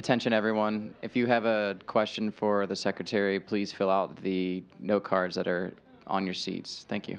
Attention everyone, if you have a question for the secretary, please fill out the note cards that are on your seats. Thank you.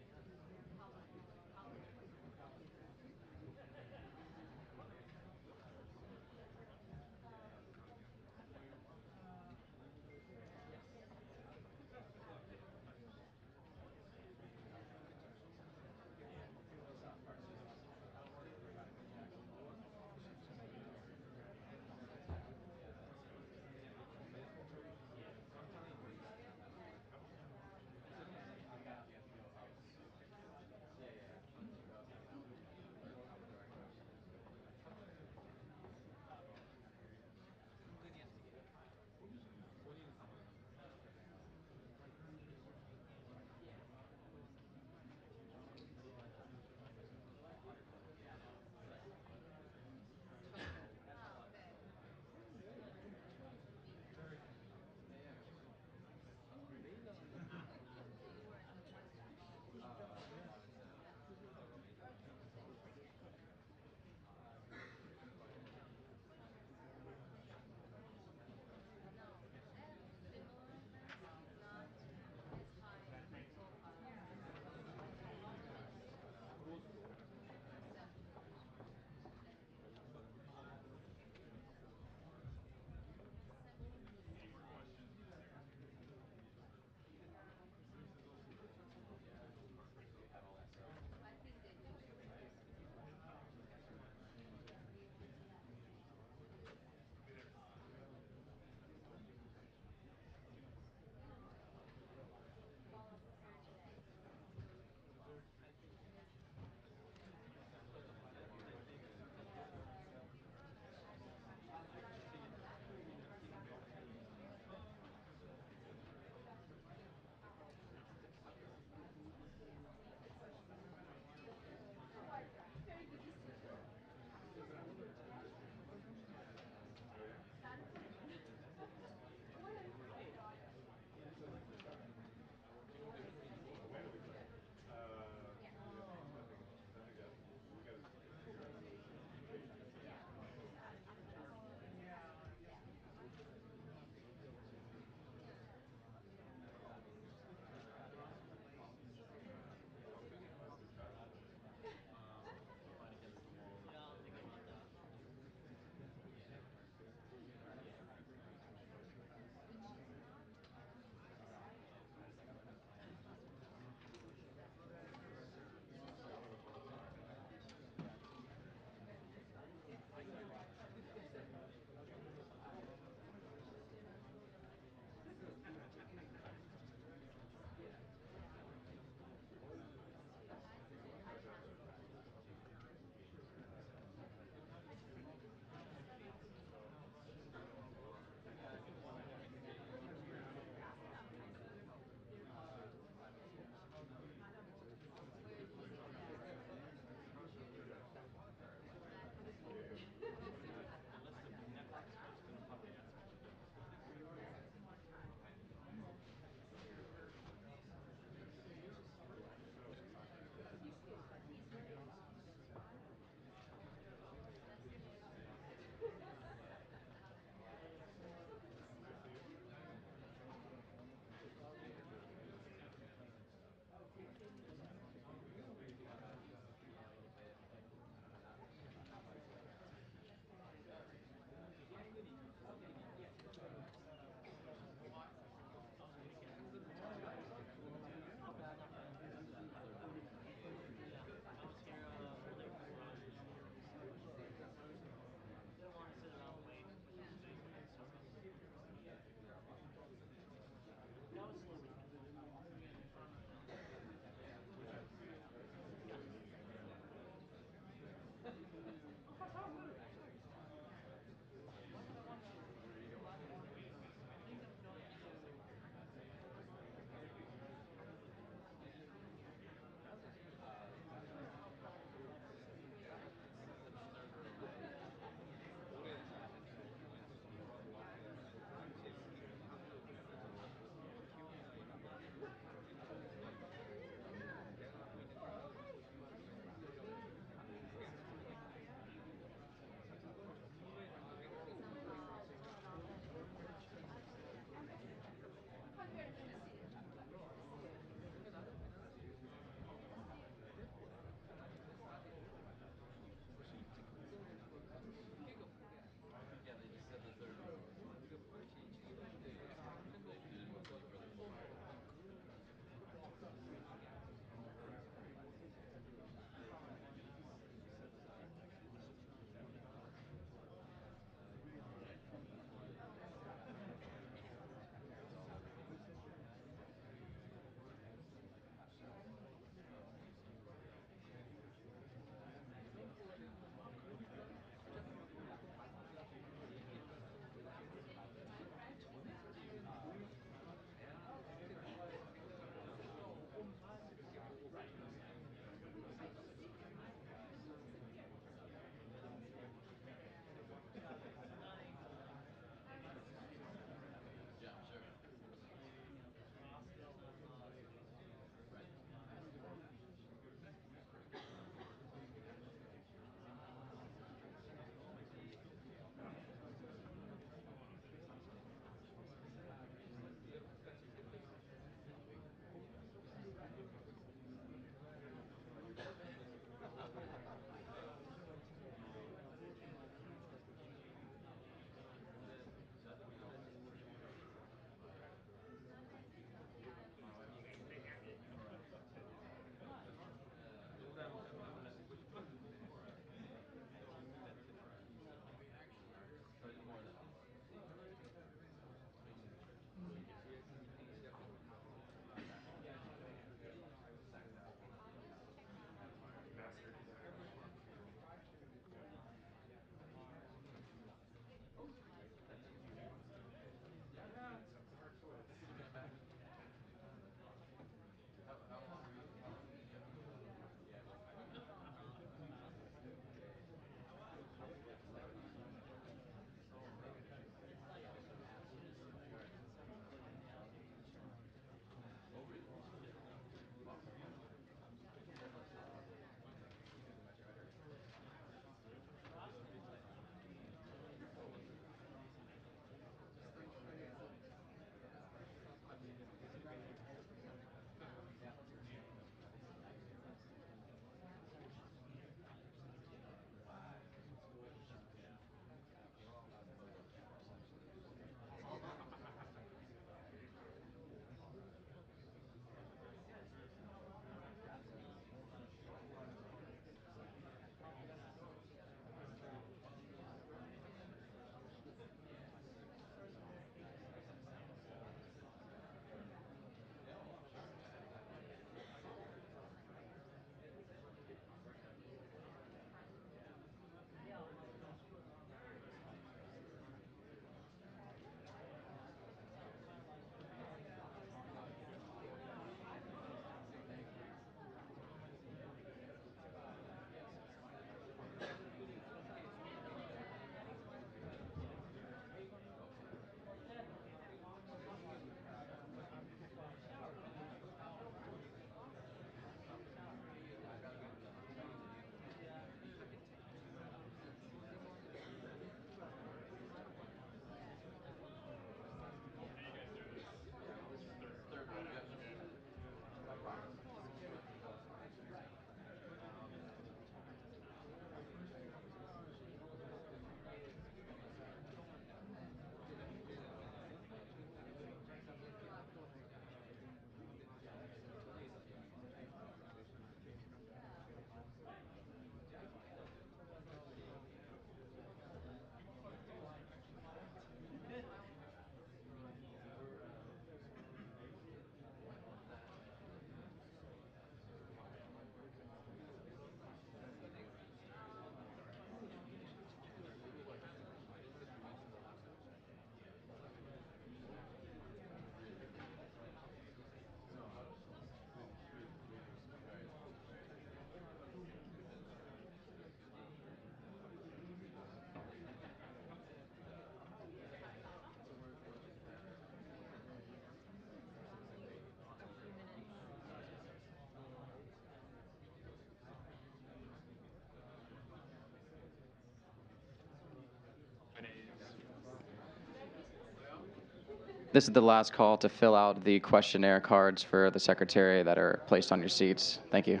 This is the last call to fill out the questionnaire cards for the secretary that are placed on your seats. Thank you.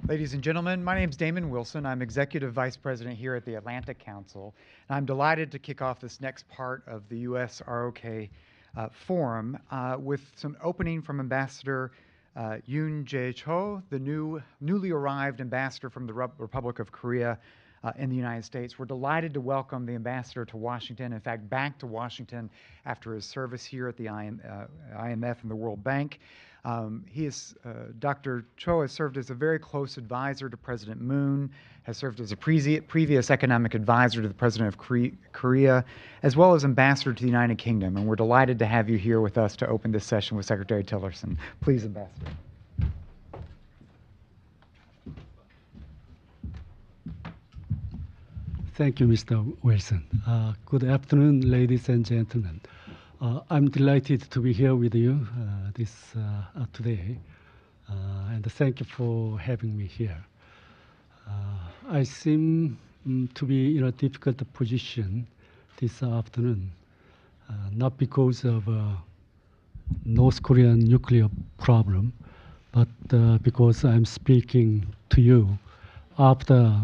Ladies and gentlemen, my name is Damon Wilson. I'm Executive Vice President here at the Atlantic Council. And I'm delighted to kick off this next part of the U.S. ROK Forum with some opening from Ambassador Yoon-je Cho, the newly arrived ambassador from the Republic of Korea in the United States. We're delighted to welcome the ambassador to Washington, in fact, back to Washington after his service here at the IMF and the World Bank. Dr. Cho has served as a very close advisor to President Moon, has served as a previous economic advisor to the President of Korea, as well as ambassador to the United Kingdom. And we're delighted to have you here with us to open this session with Secretary Tillerson. Please, Ambassador. Thank you, Mr. Wilson. Good afternoon, ladies and gentlemen. I'm delighted to be here with you today, and thank you for having me here. I seem to be in a difficult position this afternoon, not because of North Korean nuclear problem, but because I'm speaking to you after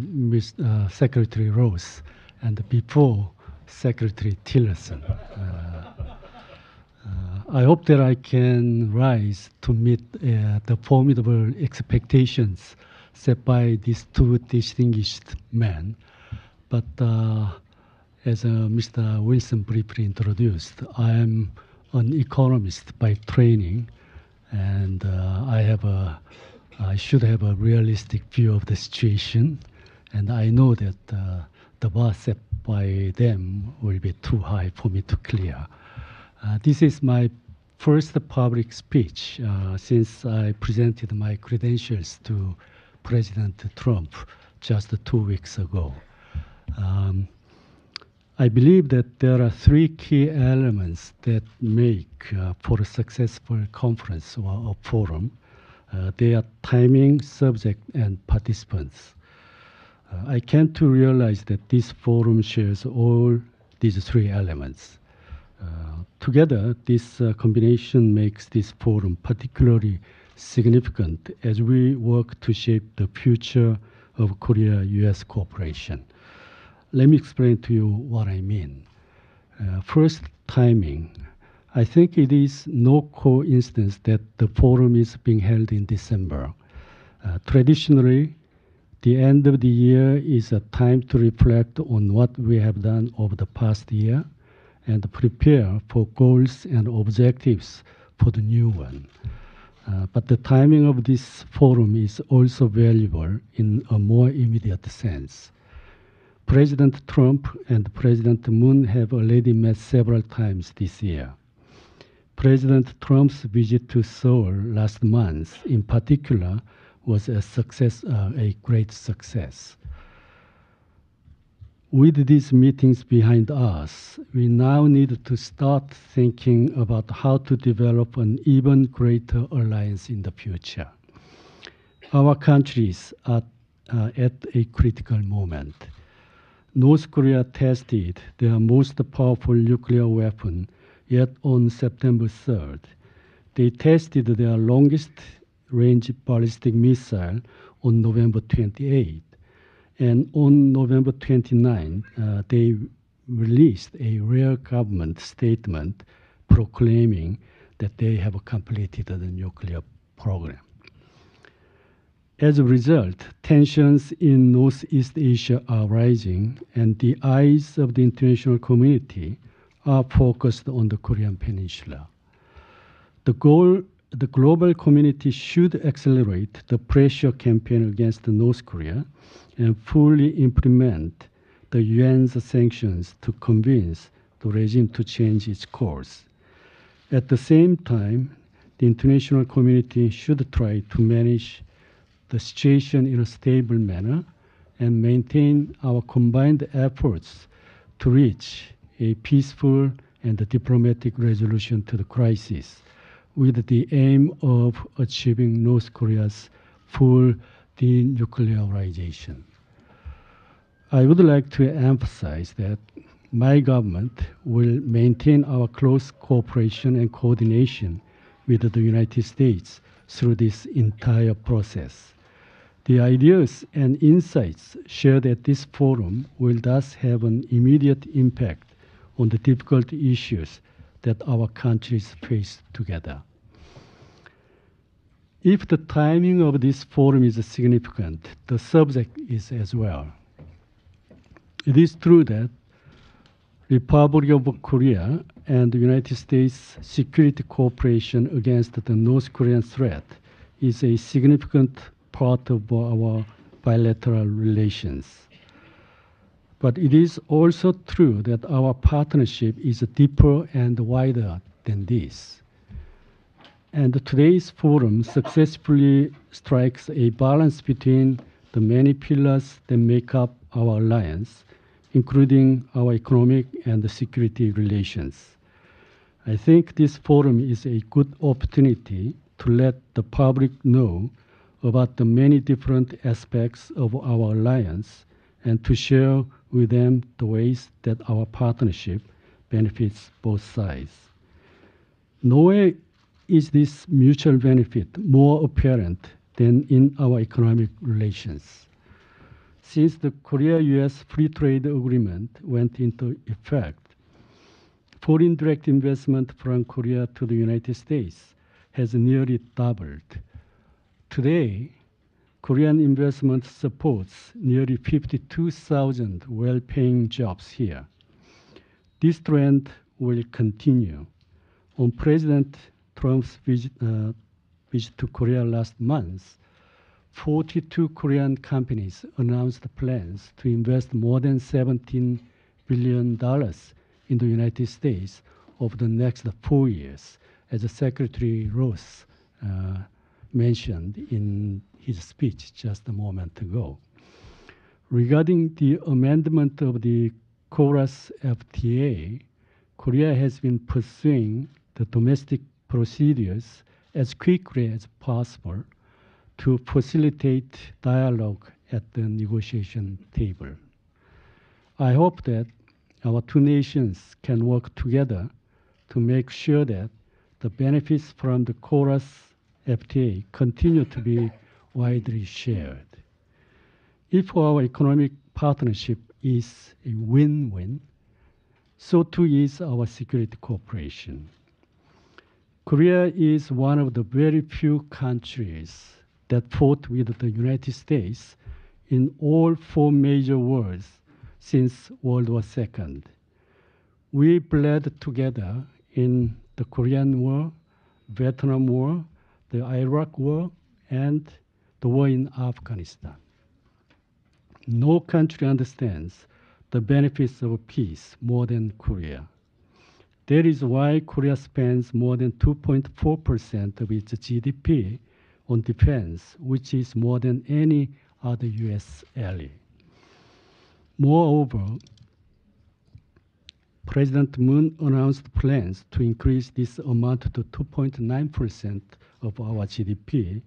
Secretary Ross and before Secretary Tillerson. I hope that I can rise to meet the formidable expectations set by these two distinguished men. But as Mr. Wilson briefly introduced, I am an economist by training, and I should have a realistic view of the situation, and I know that the bar set by them will be too high for me to clear. This is my first public speech since I presented my credentials to President Trump just 2 weeks ago. I believe that there are three key elements that make for a successful conference or a forum. They are timing, subject, and participants. I came to realize that this forum shares all these three elements. Together, this combination makes this forum particularly significant as we work to shape the future of Korea-US cooperation. Let me explain to you what I mean. First, timing. I think it is no coincidence that the forum is being held in December. Traditionally, the end of the year is a time to reflect on what we have done over the past year and prepare for goals and objectives for the new one. But the timing of this forum is also valuable in a more immediate sense. President Trump and President Moon have already met several times this year. President Trump's visit to Seoul last month, in particular, was a great success. With these meetings behind us, we now need to start thinking about how to develop an even greater alliance in the future. Our countries are at a critical moment. North Korea tested their most powerful nuclear weapon yet on September 3rd. They tested their longest-range ballistic missile on November 28th. And on November 29, they released a rare government statement proclaiming that they have completed the nuclear program. As a result, tensions in Northeast Asia are rising, and the eyes of the international community are focused on the Korean Peninsula. The global community should accelerate the pressure campaign against North Korea and fully implement the UN's sanctions to convince the regime to change its course. At the same time, the international community should try to manage the situation in a stable manner and maintain our combined efforts to reach a peaceful and a diplomatic resolution to the crisis, with the aim of achieving North Korea's full denuclearization. I would like to emphasize that my government will maintain our close cooperation and coordination with the United States through this entire process. The ideas and insights shared at this forum will thus have an immediate impact on the difficult issues that our countries face together. If the timing of this forum is significant, the subject is as well. It is true that Republic of Korea and the United States security cooperation against the North Korean threat is a significant part of our bilateral relations. But it is also true that our partnership is deeper and wider than this. And today's forum successfully strikes a balance between the many pillars that make up our alliance, including our economic and security relations. I think this forum is a good opportunity to let the public know about the many different aspects of our alliance and to share with them the ways that our partnership benefits both sides. Nowhere is this mutual benefit more apparent than in our economic relations. Since the Korea-US Free Trade Agreement went into effect, foreign direct investment from Korea to the United States has nearly doubled. Today, Korean investment supports nearly 52,000 well-paying jobs here. This trend will continue. On President Trump's visit to Korea last month, 42 Korean companies announced plans to invest more than $17 billion in the United States over the next 4 years, as Secretary Ross mentioned in his speech just a moment ago. Regarding the amendment of the KORUS FTA, Korea has been pursuing the domestic procedures as quickly as possible to facilitate dialogue at the negotiation table. I hope that our two nations can work together to make sure that the benefits from the KORUS FTA continue to be widely shared. If our economic partnership is a win-win, so too is our security cooperation. Korea is one of the very few countries that fought with the United States in all 4 major wars since World War II. We bled together in the Korean War, Vietnam War, the Iraq War, and the war in Afghanistan. No country understands the benefits of peace more than Korea. That is why Korea spends more than 2.4% of its GDP on defense, which is more than any other U.S. ally. Moreover, President Moon announced plans to increase this amount to 2.9% of our GDP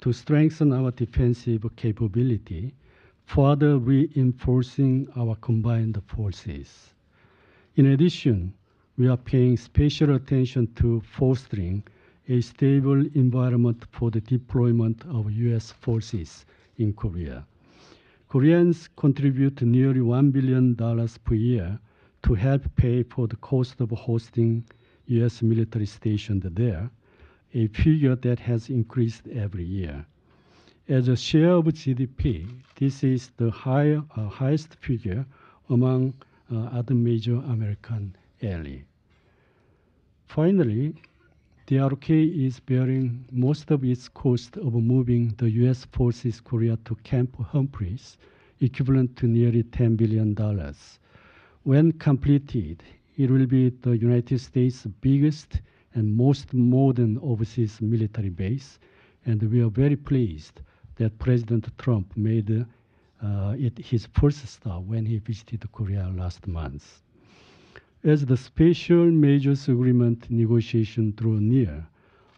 to strengthen our defensive capability, further reinforcing our combined forces. In addition, we are paying special attention to fostering a stable environment for the deployment of U.S. forces in Korea. Koreans contribute nearly $1 billion per year to help pay for the cost of hosting U.S. military stationed there, a figure that has increased every year. As a share of GDP, this is the highest figure among other major American allies. Finally, the ROK is bearing most of its cost of moving the U.S. forces Korea to Camp Humphreys, equivalent to nearly $10 billion. When completed, it will be the United States' biggest and most modern overseas military base, and we are very pleased that President Trump made it his first stop when he visited Korea last month. As the Special Measures Agreement negotiation draw near,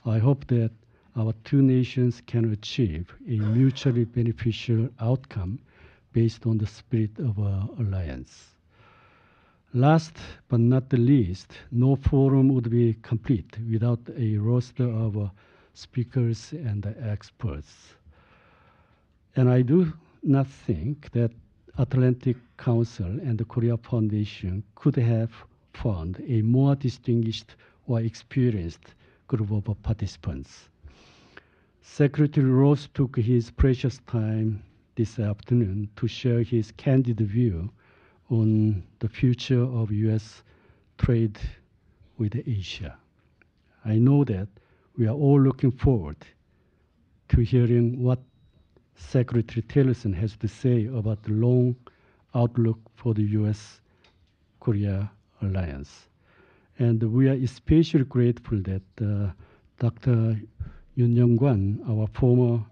I hope that our two nations can achieve a mutually beneficial outcome based on the spirit of our alliance. Last but not the least, no forum would be complete without a roster of speakers and experts. And I do not think that Atlantic Council and the Korea Foundation could have found a more distinguished or experienced group of participants. Secretary Ross took his precious time this afternoon to share his candid view on the future of U.S. trade with Asia. I know that we are all looking forward to hearing what Secretary Tillerson has to say about the long outlook for the U.S.-Korea alliance. And we are especially grateful that Dr. Yoon-je Cho, our former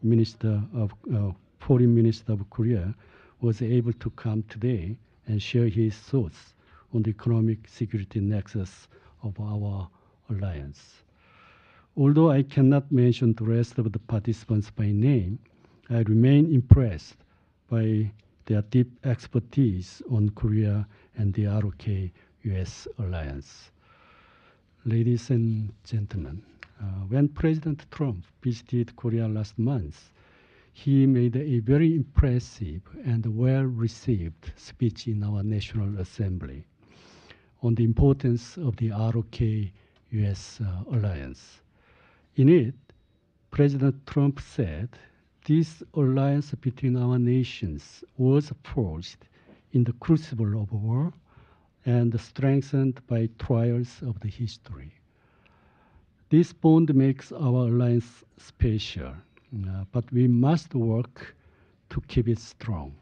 Foreign Minister of Korea, was able to come today and share his thoughts on the economic security nexus of our alliance. Although I cannot mention the rest of the participants by name, I remain impressed by their deep expertise on Korea and the ROK-US alliance. Ladies and gentlemen, when President Trump visited Korea last month, he made a very impressive and well-received speech in our National Assembly on the importance of the ROK-US alliance. In it, President Trump said, "This alliance between our nations was forged in the crucible of war and strengthened by trials of the history. This bond makes our alliance special, but we must work to keep it strong.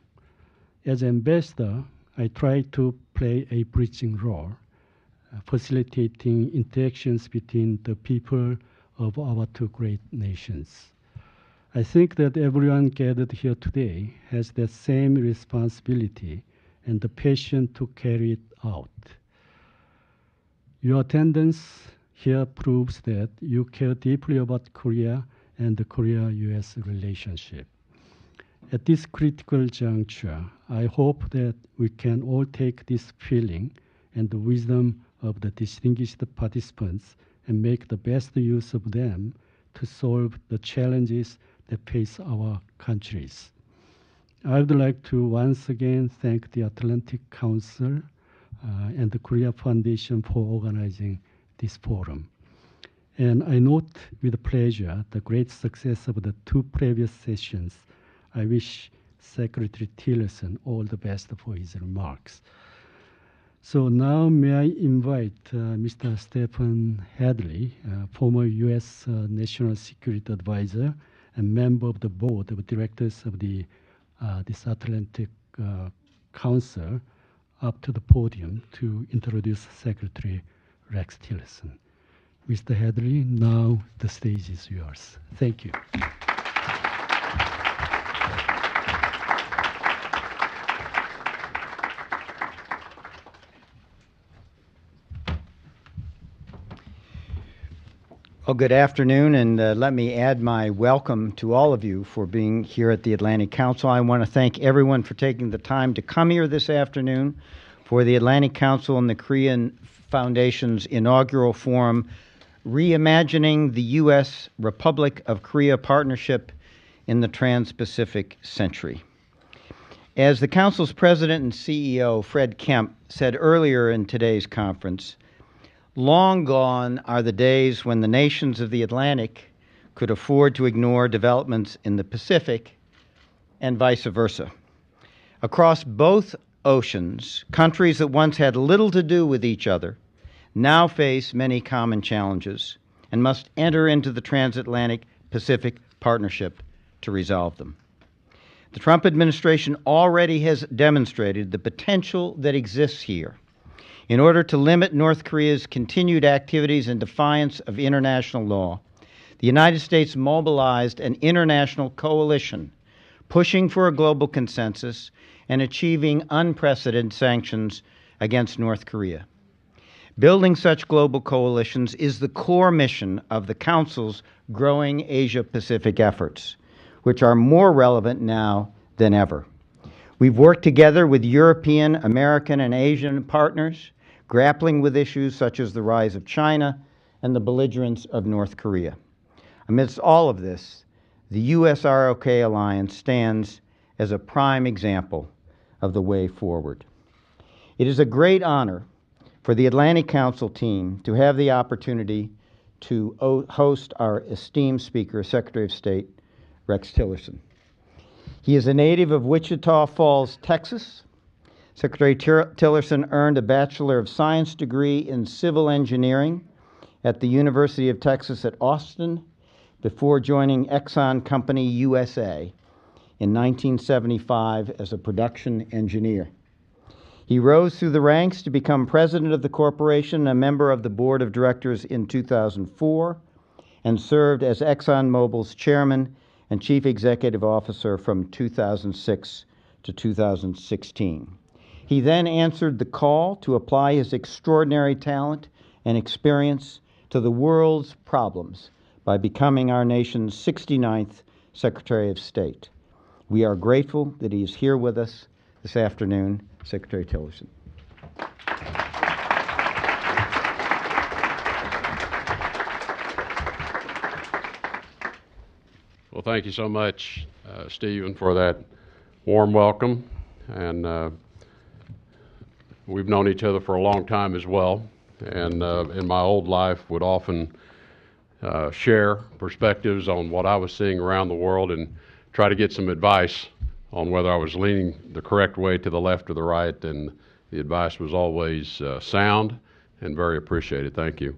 As ambassador, I try to play a bridging role, facilitating interactions between the people of our two great nations. I think that everyone gathered here today has that same responsibility and the passion to carry it out. Your attendance here proves that you care deeply about Korea and the Korea-US relationship. At this critical juncture, I hope that we can all take this feeling and the wisdom of the distinguished participants and make the best use of them to solve the challenges that face our countries. I would like to once again thank the Atlantic Council and the Korea Foundation for organizing this forum. And I note with pleasure the great success of the two previous sessions. I wish Secretary Tillerson all the best for his remarks. So now may I invite Mr. Stefan Headley, former U.S. National Security Advisor and member of the board of directors of this Atlantic Council, up to the podium to introduce Secretary Rex Tillerson. Mr. Hadley, now the stage is yours. Thank you. Well, good afternoon, and let me add my welcome to all of you for being here at the Atlantic Council. I want to thank everyone for taking the time to come here this afternoon for the Atlantic Council and the Korean Foundation's inaugural forum, Reimagining the U.S. Republic of Korea Partnership in the Trans-Pacific Century. As the Council's President and CEO, Fred Kemp, said earlier in today's conference, long gone are the days when the nations of the Atlantic could afford to ignore developments in the Pacific and vice versa. Across both oceans, countries that once had little to do with each other now face many common challenges and must enter into the transatlantic Pacific Partnership to resolve them. The Trump administration already has demonstrated the potential that exists here. In order to limit North Korea's continued activities in defiance of international law, the United States mobilized an international coalition pushing for a global consensus and achieving unprecedented sanctions against North Korea. Building such global coalitions is the core mission of the Council's growing Asia-Pacific efforts, which are more relevant now than ever. We've worked together with European, American, and Asian partners, grappling with issues such as the rise of China and the belligerence of North Korea. Amidst all of this, the U.S.-ROK alliance stands as a prime example of the way forward. It is a great honor for the Atlantic Council team to have the opportunity to host our esteemed speaker, Secretary of State Rex Tillerson. He is a native of Wichita Falls, Texas. Secretary Tillerson earned a Bachelor of Science degree in Civil Engineering at the University of Texas at Austin before joining Exxon Company USA in 1975 as a production engineer. He rose through the ranks to become president of the corporation and a member of the board of directors in 2004, and served as ExxonMobil's chairman and chief executive officer from 2006 to 2016. He then answered the call to apply his extraordinary talent and experience to the world's problems by becoming our nation's 69th Secretary of State. We are grateful that he is here with us this afternoon, Secretary Tillerson. Well, thank you so much, Stephen, for that warm welcome. And we've known each other for a long time as well. And in my old life would often share perspectives on what I was seeing around the world and try to get some advice on whether I was leaning the correct way to the left or the right, and the advice was always sound and very appreciated. Thank you.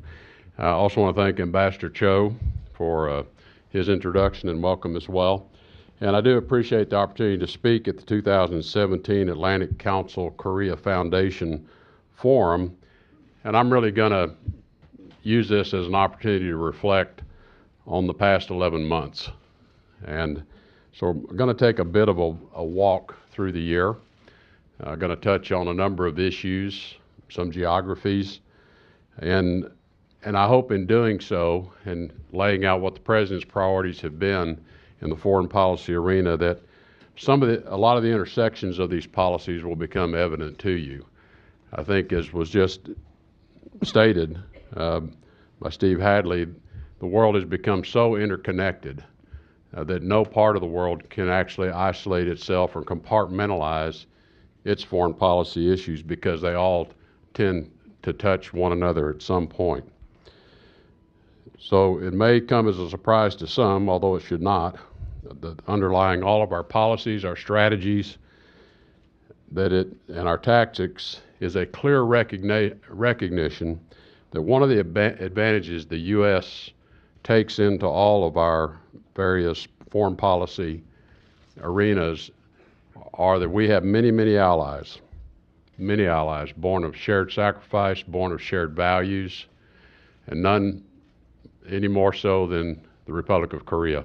I also want to thank Ambassador Cho for his introduction and welcome as well. And I do appreciate the opportunity to speak at the 2017 Atlantic Council Korea Foundation Forum, and I'm really going to use this as an opportunity to reflect on the past 11 months. And so we're going to take a bit of a walk through the year. I'm going to touch on a number of issues, some geographies, and I hope in doing so and laying out what the President's priorities have been in the foreign policy arena that a lot of the intersections of these policies will become evident to you. I think, as was just stated by Steve Hadley, the world has become so interconnected that no part of the world can actually isolate itself or compartmentalize its foreign policy issues because they all tend to touch one another at some point. So it may come as a surprise to some, although it should not, that underlying all of our policies, our strategies, and our tactics is a clear recognition that one of the advantages the U.S. takes into all of our various foreign policy arenas are that we have many, many allies born of shared sacrifice, born of shared values, and none any more so than the Republic of Korea.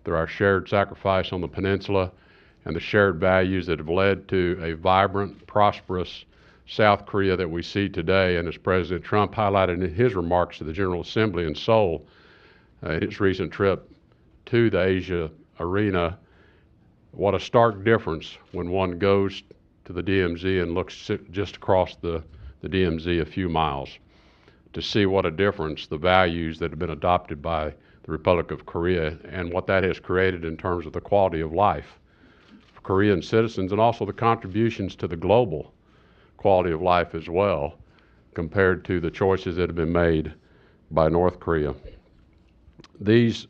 Through our shared sacrifice on the peninsula and the shared values that have led to a vibrant, prosperous South Korea that we see today, and as President Trump highlighted in his remarks to the General Assembly in Seoul, his recent trip to the Asia arena, what a stark difference when one goes to the DMZ and looks just across the DMZ a few miles to see what a difference the values that have been adopted by the Republic of Korea and what that has created in terms of the quality of life for Korean citizens, and also the contributions to the global quality of life as well, compared to the choices that have been made by North Korea. These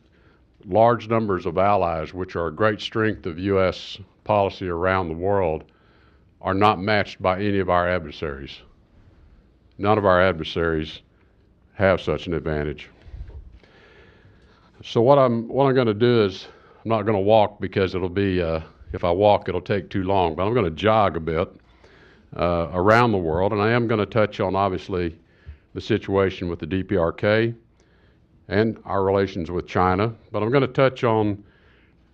large numbers of allies, which are a great strength of U.S. policy around the world, are not matched by any of our adversaries. None of our adversaries have such an advantage. So what I'm going to do is, I'm not going to walk because it'll be, if I walk, it'll take too long, but I'm going to jog a bit around the world, and I am going to touch on, obviously, the situation with the DPRK and our relations with China, but I'm going to touch on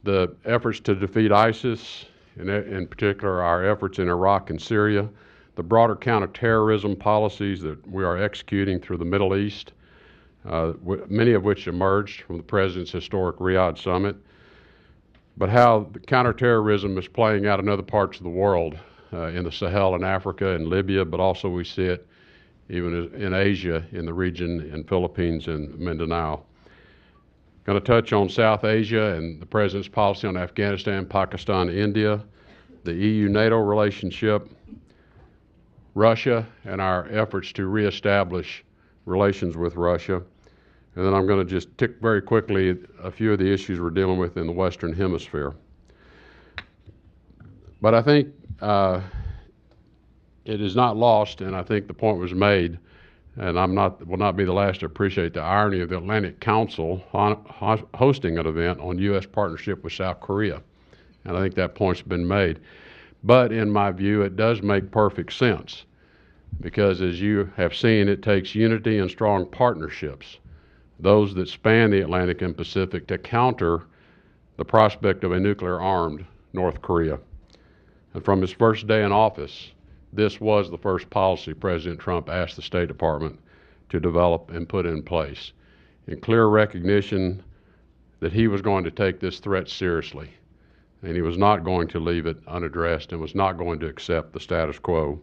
the efforts to defeat ISIS, in particular our efforts in Iraq and Syria, the broader counterterrorism policies that we are executing through the Middle East, many of which emerged from the President's historic Riyadh summit, but how the counterterrorism is playing out in other parts of the world, in the Sahel in Africa and Libya, but also we see it even in Asia, in the region, in Philippines and Mindanao. Going to touch on South Asia and the President's policy on Afghanistan, Pakistan, India, the EU-NATO relationship, Russia, and our efforts to reestablish relations with Russia. And then I'm going to just tick very quickly a few of the issues we're dealing with in the Western Hemisphere. But I think it is not lost, and I think the point was made, and will not be the last to appreciate the irony of the Atlantic Council hosting an event on U.S. partnership with South Korea. And I think that point's been made. But in my view, it does make perfect sense, because as you have seen, it takes unity and strong partnerships, those that span the Atlantic and Pacific, to counter the prospect of a nuclear-armed North Korea. And from his first day in office, this was the first policy President Trump asked the State Department to develop and put in place, in clear recognition that he was going to take this threat seriously, and he was not going to leave it unaddressed and was not going to accept the status quo.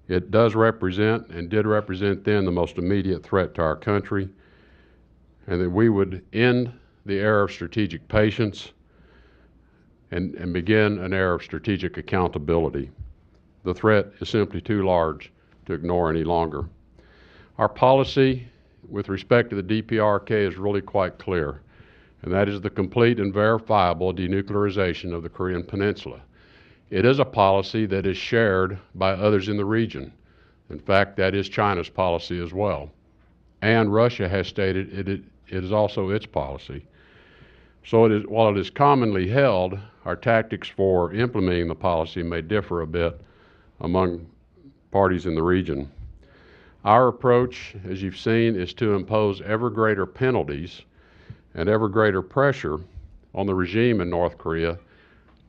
It does represent, and did represent then, the most immediate threat to our country, and that we would end the era of strategic patience and begin an era of strategic accountability. The threat is simply too large to ignore any longer. Our policy with respect to the DPRK is really quite clear, and that is the complete and verifiable denuclearization of the Korean Peninsula. It is a policy that is shared by others in the region. In fact, that is China's policy as well. And Russia has stated it is also its policy. So while it is commonly held, our tactics for implementing the policy may differ a bit among parties in the region. Our approach, as you've seen, is to impose ever greater penalties and ever greater pressure on the regime in North Korea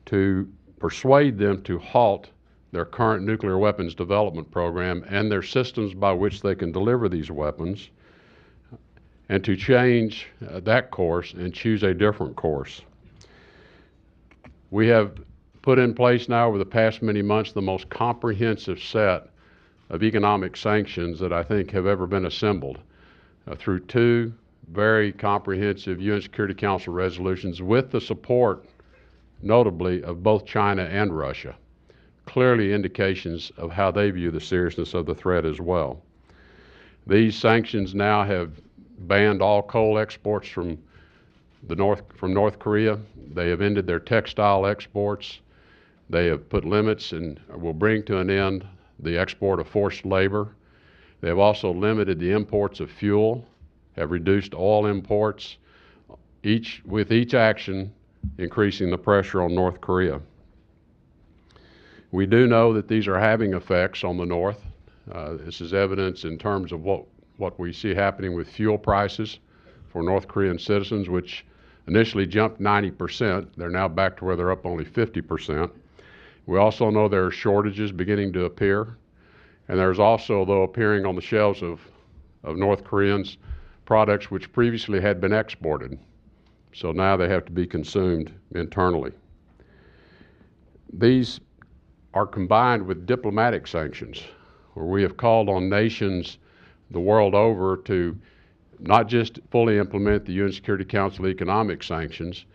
to persuade them to halt their current nuclear weapons development program and their systems by which they can deliver these weapons, and to change that course and choose a different course. We have put in place now over the past many months the most comprehensive set of economic sanctions that I think have ever been assembled through two very comprehensive UN Security Council resolutions with the support, notably, of both China and Russia. Clearly indications of how they view the seriousness of the threat as well. These sanctions now have banned all coal exports from North Korea. They have ended their textile exports. They have put limits and will bring to an end the export of forced labor. They have also limited the imports of fuel, have reduced oil imports, with each action increasing the pressure on North Korea. We do know that these are having effects on the North. This is evidence in terms of what we see happening with fuel prices for North Korean citizens, which initially jumped 90%. They're now back to where they're up only 50%. We also know there are shortages beginning to appear, and there's also, though, appearing on the shelves of North Koreans products which previously had been exported. So now they have to be consumed internally. These are combined with diplomatic sanctions, where we have called on nations the world over to not just fully implement the UN Security Council economic sanctions,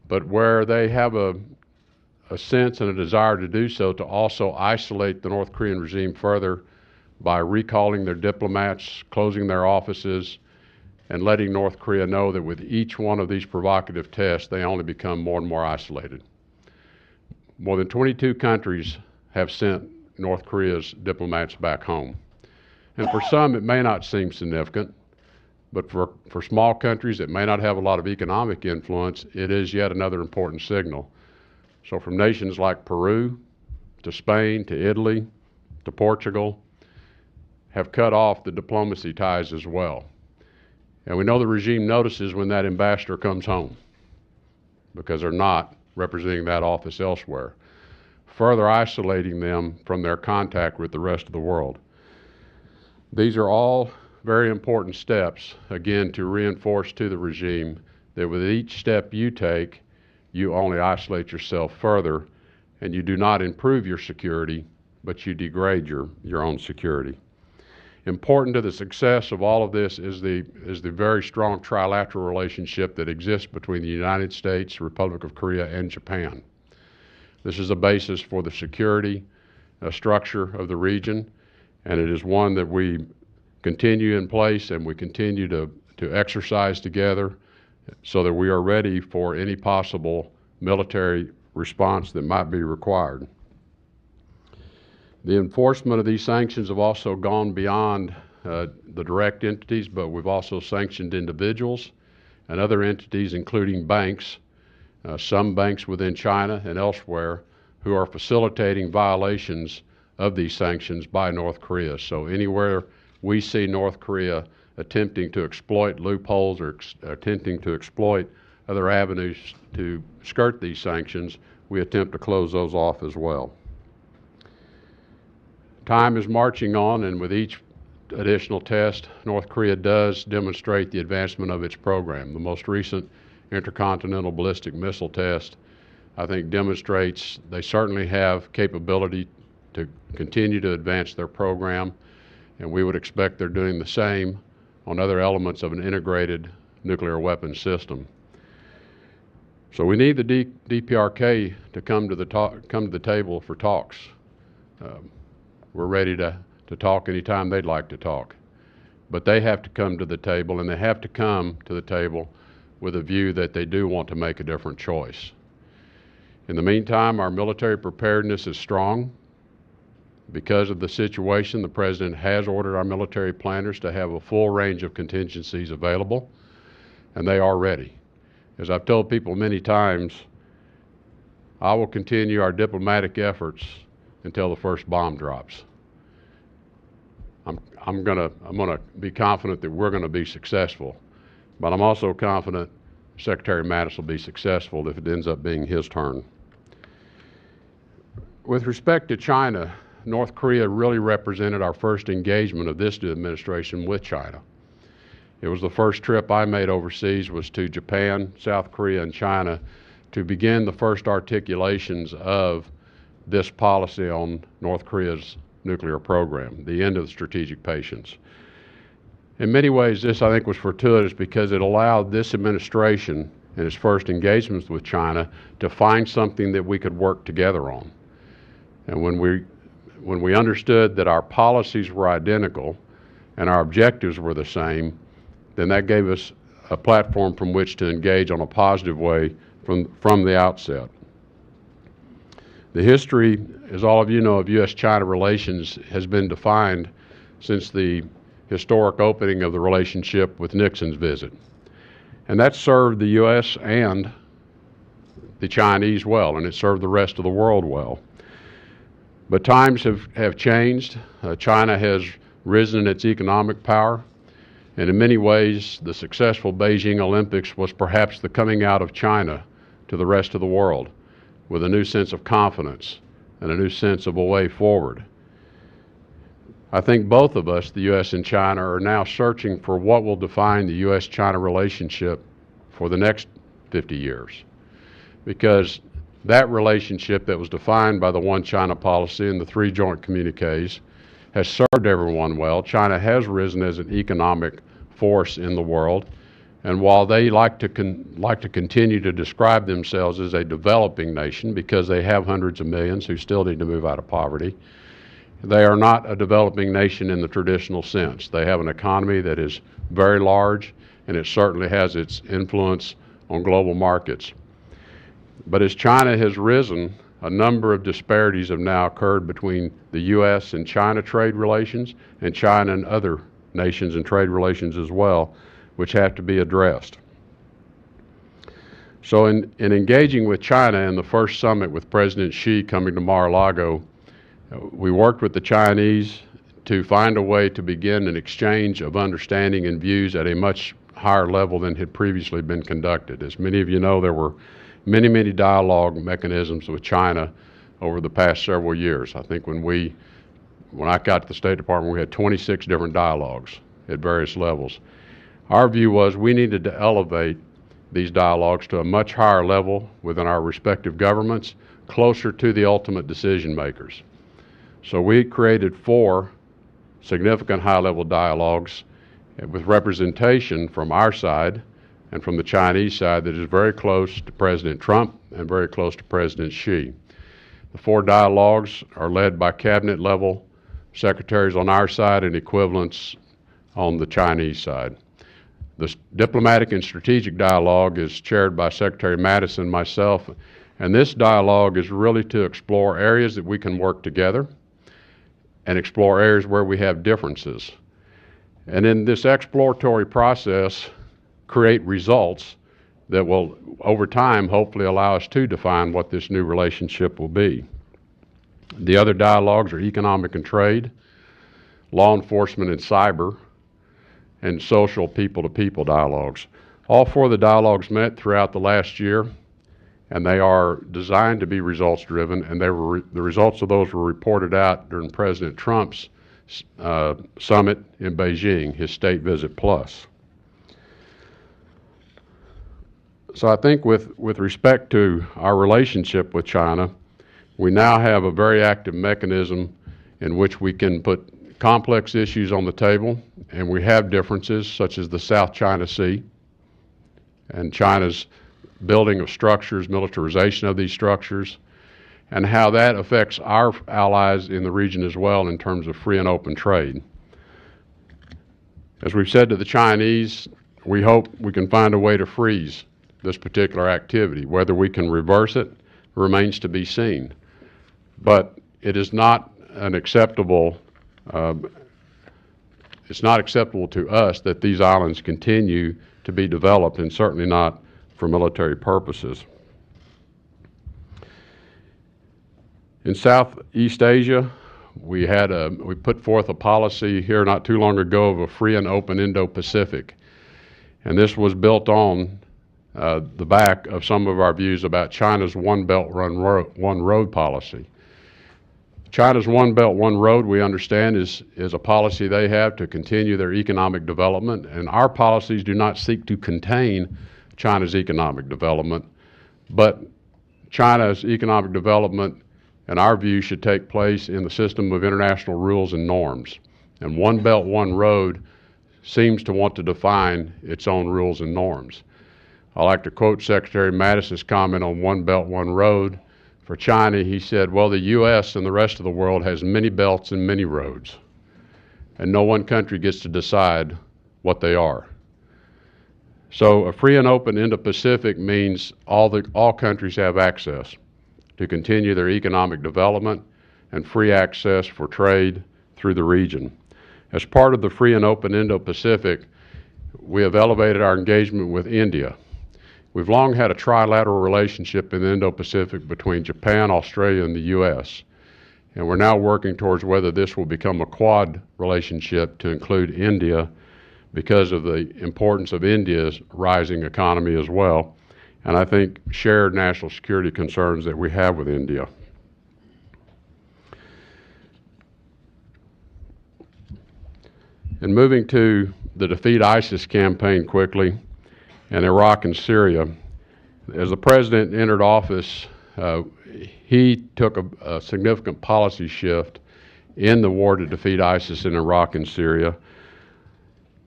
but where they have a sense and a desire to do so, to also isolate the North Korean regime further by recalling their diplomats, closing their offices, and letting North Korea know that with each one of these provocative tests, they only become more and more isolated. More than 22 countries have sent North Korea's diplomats back home. And for some, it may not seem significant, but for small countries that may not have a lot of economic influence, it is yet another important signal. So from nations like Peru, to Spain, to Italy, to Portugal, have cut off the diplomacy ties as well. And we know the regime notices when that ambassador comes home, because they're not representing that office elsewhere, further isolating them from their contact with the rest of the world. These are all very important steps, again, to reinforce to the regime that with each step you take, you only isolate yourself further, and you do not improve your security, but you degrade your own security. Important to the success of all of this is the very strong trilateral relationship that exists between the United States, Republic of Korea, and Japan. This is a basis for the security structure of the region, and it is one that we continue in place and we continue to exercise together so that we are ready for any possible military response that might be required. The enforcement of these sanctions have also gone beyond the direct entities, but we've also sanctioned individuals and other entities, including banks, some banks within China and elsewhere, who are facilitating violations of these sanctions by North Korea. So anywhere we see North Korea attempting to exploit loopholes or attempting to exploit other avenues to skirt these sanctions, we attempt to close those off as well. Time is marching on, and with each additional test, North Korea does demonstrate the advancement of its program. The most recent intercontinental ballistic missile test, I think, demonstrates they certainly have capability to continue to advance their program, and we would expect they're doing the same on other elements of an integrated nuclear weapons system. So we need the DPRK to come to the table for talks. We're ready to talk anytime they'd like to talk. But they have to come to the table, and they have to come to the table with a view that they do want to make a different choice. In the meantime, our military preparedness is strong. Because of the situation, the President has ordered our military planners to have a full range of contingencies available, and they are ready. As I've told people many times, I will continue our diplomatic efforts until the first bomb drops. I'm gonna be confident that we're gonna be successful, but I'm also confident Secretary Mattis will be successful if it ends up being his turn. With respect to China, North Korea really represented our first engagement of this administration with China. It was the first trip I made overseas was to Japan, South Korea, and China to begin the first articulations of this policy on North Korea's nuclear program, the end of strategic patience. In many ways, this, I think, was fortuitous because it allowed this administration in its first engagements with China to find something that we could work together on. And when we understood that our policies were identical and our objectives were the same, then that gave us a platform from which to engage on a positive way from the outset. The history, as all of you know, of U.S.-China relations has been defined since the historic opening of the relationship with Nixon's visit. And that served the U.S. and the Chinese well, and it served the rest of the world well. But times have changed. China has risen in its economic power, and in many ways, the successful Beijing Olympics was perhaps the coming out of China to the rest of the world, with a new sense of confidence and a new sense of a way forward. I think both of us, the U.S. and China, are now searching for what will define the U.S.-China relationship for the next 50 years. Because that relationship that was defined by the One China policy and the 3 joint communiques has served everyone well. China has risen as an economic force in the world. And while they like to continue to describe themselves as a developing nation because they have hundreds of millions who still need to move out of poverty, they are not a developing nation in the traditional sense. They have an economy that is very large, and it certainly has its influence on global markets. But as China has risen, a number of disparities have now occurred between the U.S. and China trade relations and China and other nations and trade relations as well, which have to be addressed. So in engaging with China in the first summit with President Xi coming to Mar-a-Lago, we worked with the Chinese to find a way to begin an exchange of understanding and views at a much higher level than had previously been conducted. As many of you know, there were many dialogue mechanisms with China over the past several years. I think when I got to the State Department, we had 26 different dialogues at various levels. Our view was we needed to elevate these dialogues to a much higher level within our respective governments, closer to the ultimate decision makers. So we created 4 significant high-level dialogues with representation from our side and from the Chinese side that is very close to President Trump and very close to President Xi. The 4 dialogues are led by cabinet-level secretaries on our side and equivalents on the Chinese side. The diplomatic and strategic dialogue is chaired by Secretary Madison, myself, and this dialogue is really to explore areas that we can work together and explore areas where we have differences. And in this exploratory process, create results that will, over time, hopefully allow us to define what this new relationship will be. The other dialogues are economic and trade, law enforcement and cyber, and social people-to-people dialogues. All 4 of the dialogues met throughout the last year, and they are designed to be results-driven, and the results of those were reported out during President Trump's summit in Beijing, his State Visit Plus. So I think with respect to our relationship with China, we now have a very active mechanism in which we can put complex issues on the table, and we have differences such as the South China Sea and China's building of structures, militarization of these structures, and how that affects our allies in the region as well in terms of free and open trade. As we've said to the Chinese, we hope we can find a way to freeze this particular activity. Whether we can reverse it remains to be seen. But it is not an acceptable, it's not acceptable to us that these islands continue to be developed, and certainly not for military purposes. In Southeast Asia, we put forth a policy here not too long ago of a free and open Indo-Pacific. And this was built on the back of some of our views about China's One Belt, One Road policy. China's One Belt, One Road, we understand, is a policy they have to continue their economic development, and our policies do not seek to contain China's economic development, but China's economic development, in our view, should take place in the system of international rules and norms. And One Belt, One Road seems to want to define its own rules and norms. I like to quote Secretary Mattis's comment on One Belt, One Road. For China, he said, well, the U.S. and the rest of the world has many belts and many roads, and no one country gets to decide what they are. So a free and open Indo-Pacific means all countries have access to continue their economic development and free access for trade through the region. As part of the free and open Indo-Pacific, we have elevated our engagement with India. We've long had a trilateral relationship in the Indo-Pacific between Japan, Australia, and the U.S., and we're now working towards whether this will become a quad relationship to include India because of the importance of India's rising economy as well, and I think shared national security concerns that we have with India. And moving to the Defeat ISIS campaign quickly, and Iraq and Syria. As the president entered office, he took a significant policy shift in the war to defeat ISIS in Iraq and Syria,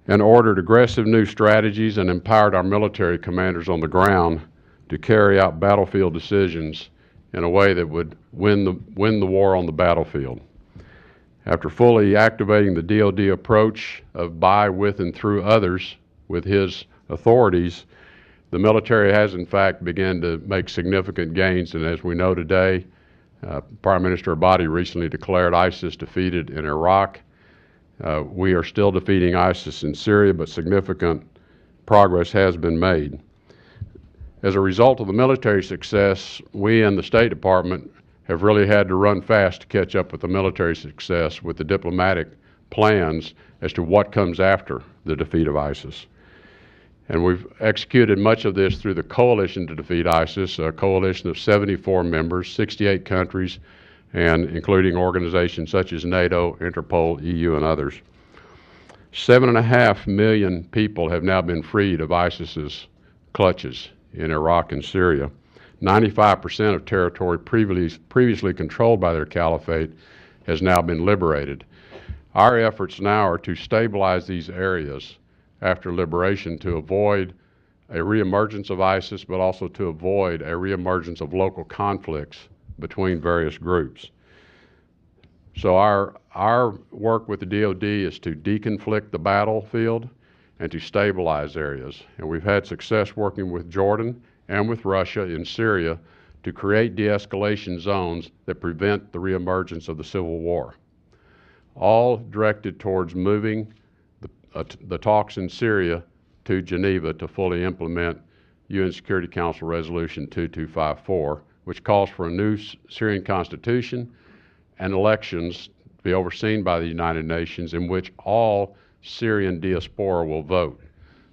and ordered aggressive new strategies and empowered our military commanders on the ground to carry out battlefield decisions in a way that would win the war on the battlefield. After fully activating the DoD approach of by, with, and through others with his authorities, the military has in fact begun to make significant gains, and as we know today, Prime Minister Abadi recently declared ISIS defeated in Iraq. We are still defeating ISIS in Syria, but significant progress has been made. As a result of the military success, we and the State Department have really had to run fast to catch up with the military success with the diplomatic plans as to what comes after the defeat of ISIS. And we've executed much of this through the Coalition to Defeat ISIS, a coalition of 74 members, 68 countries, and including organizations such as NATO, Interpol, EU, and others. 7.5 million people have now been freed of ISIS's clutches in Iraq and Syria. 95% of territory previously controlled by their caliphate has now been liberated. Our efforts now are to stabilize these areas after liberation to avoid a reemergence of ISIS, but also to avoid a reemergence of local conflicts between various groups. So our work with the DoD is to deconflict the battlefield and to stabilize areas. And we've had success working with Jordan and with Russia in Syria to create de-escalation zones that prevent the reemergence of the civil war, all directed towards moving the talks in Syria to Geneva to fully implement UN Security Council Resolution 2254, which calls for a new Syrian constitution and elections to be overseen by the United Nations in which all Syrian diaspora will vote.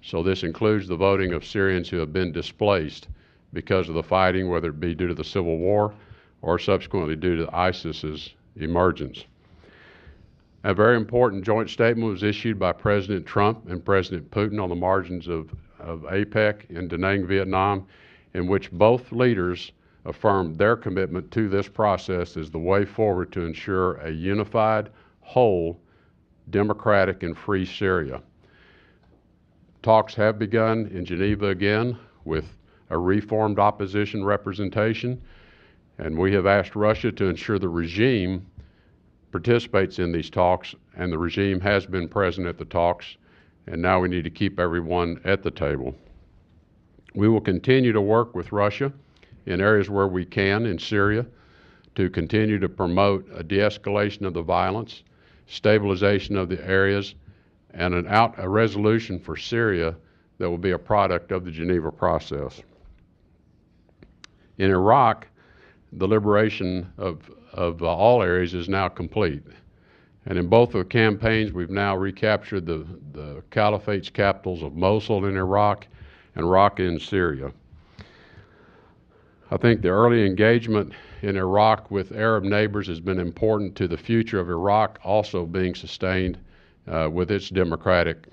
So this includes the voting of Syrians who have been displaced because of the fighting, whether it be due to the civil war or subsequently due to ISIS's emergence. A very important joint statement was issued by President Trump and President Putin on the margins of APEC in Da Nang, Vietnam, in which both leaders affirmed their commitment to this process as the way forward to ensure a unified, whole, democratic, and free Syria. Talks have begun in Geneva again with a reformed opposition representation, and we have asked Russia to ensure the regime participates in these talks, and the regime has been present at the talks, and now we need to keep everyone at the table. We will continue to work with Russia in areas where we can in Syria to continue to promote a de-escalation of the violence, stabilization of the areas, and a resolution for Syria that will be a product of the Geneva process. In Iraq, the liberation of all areas is now complete. And in both of the campaigns, we've now recaptured the caliphate's capitals of Mosul in Iraq and Raqqa in Syria. I think the early engagement in Iraq with Arab neighbors has been important to the future of Iraq also being sustained with its democratic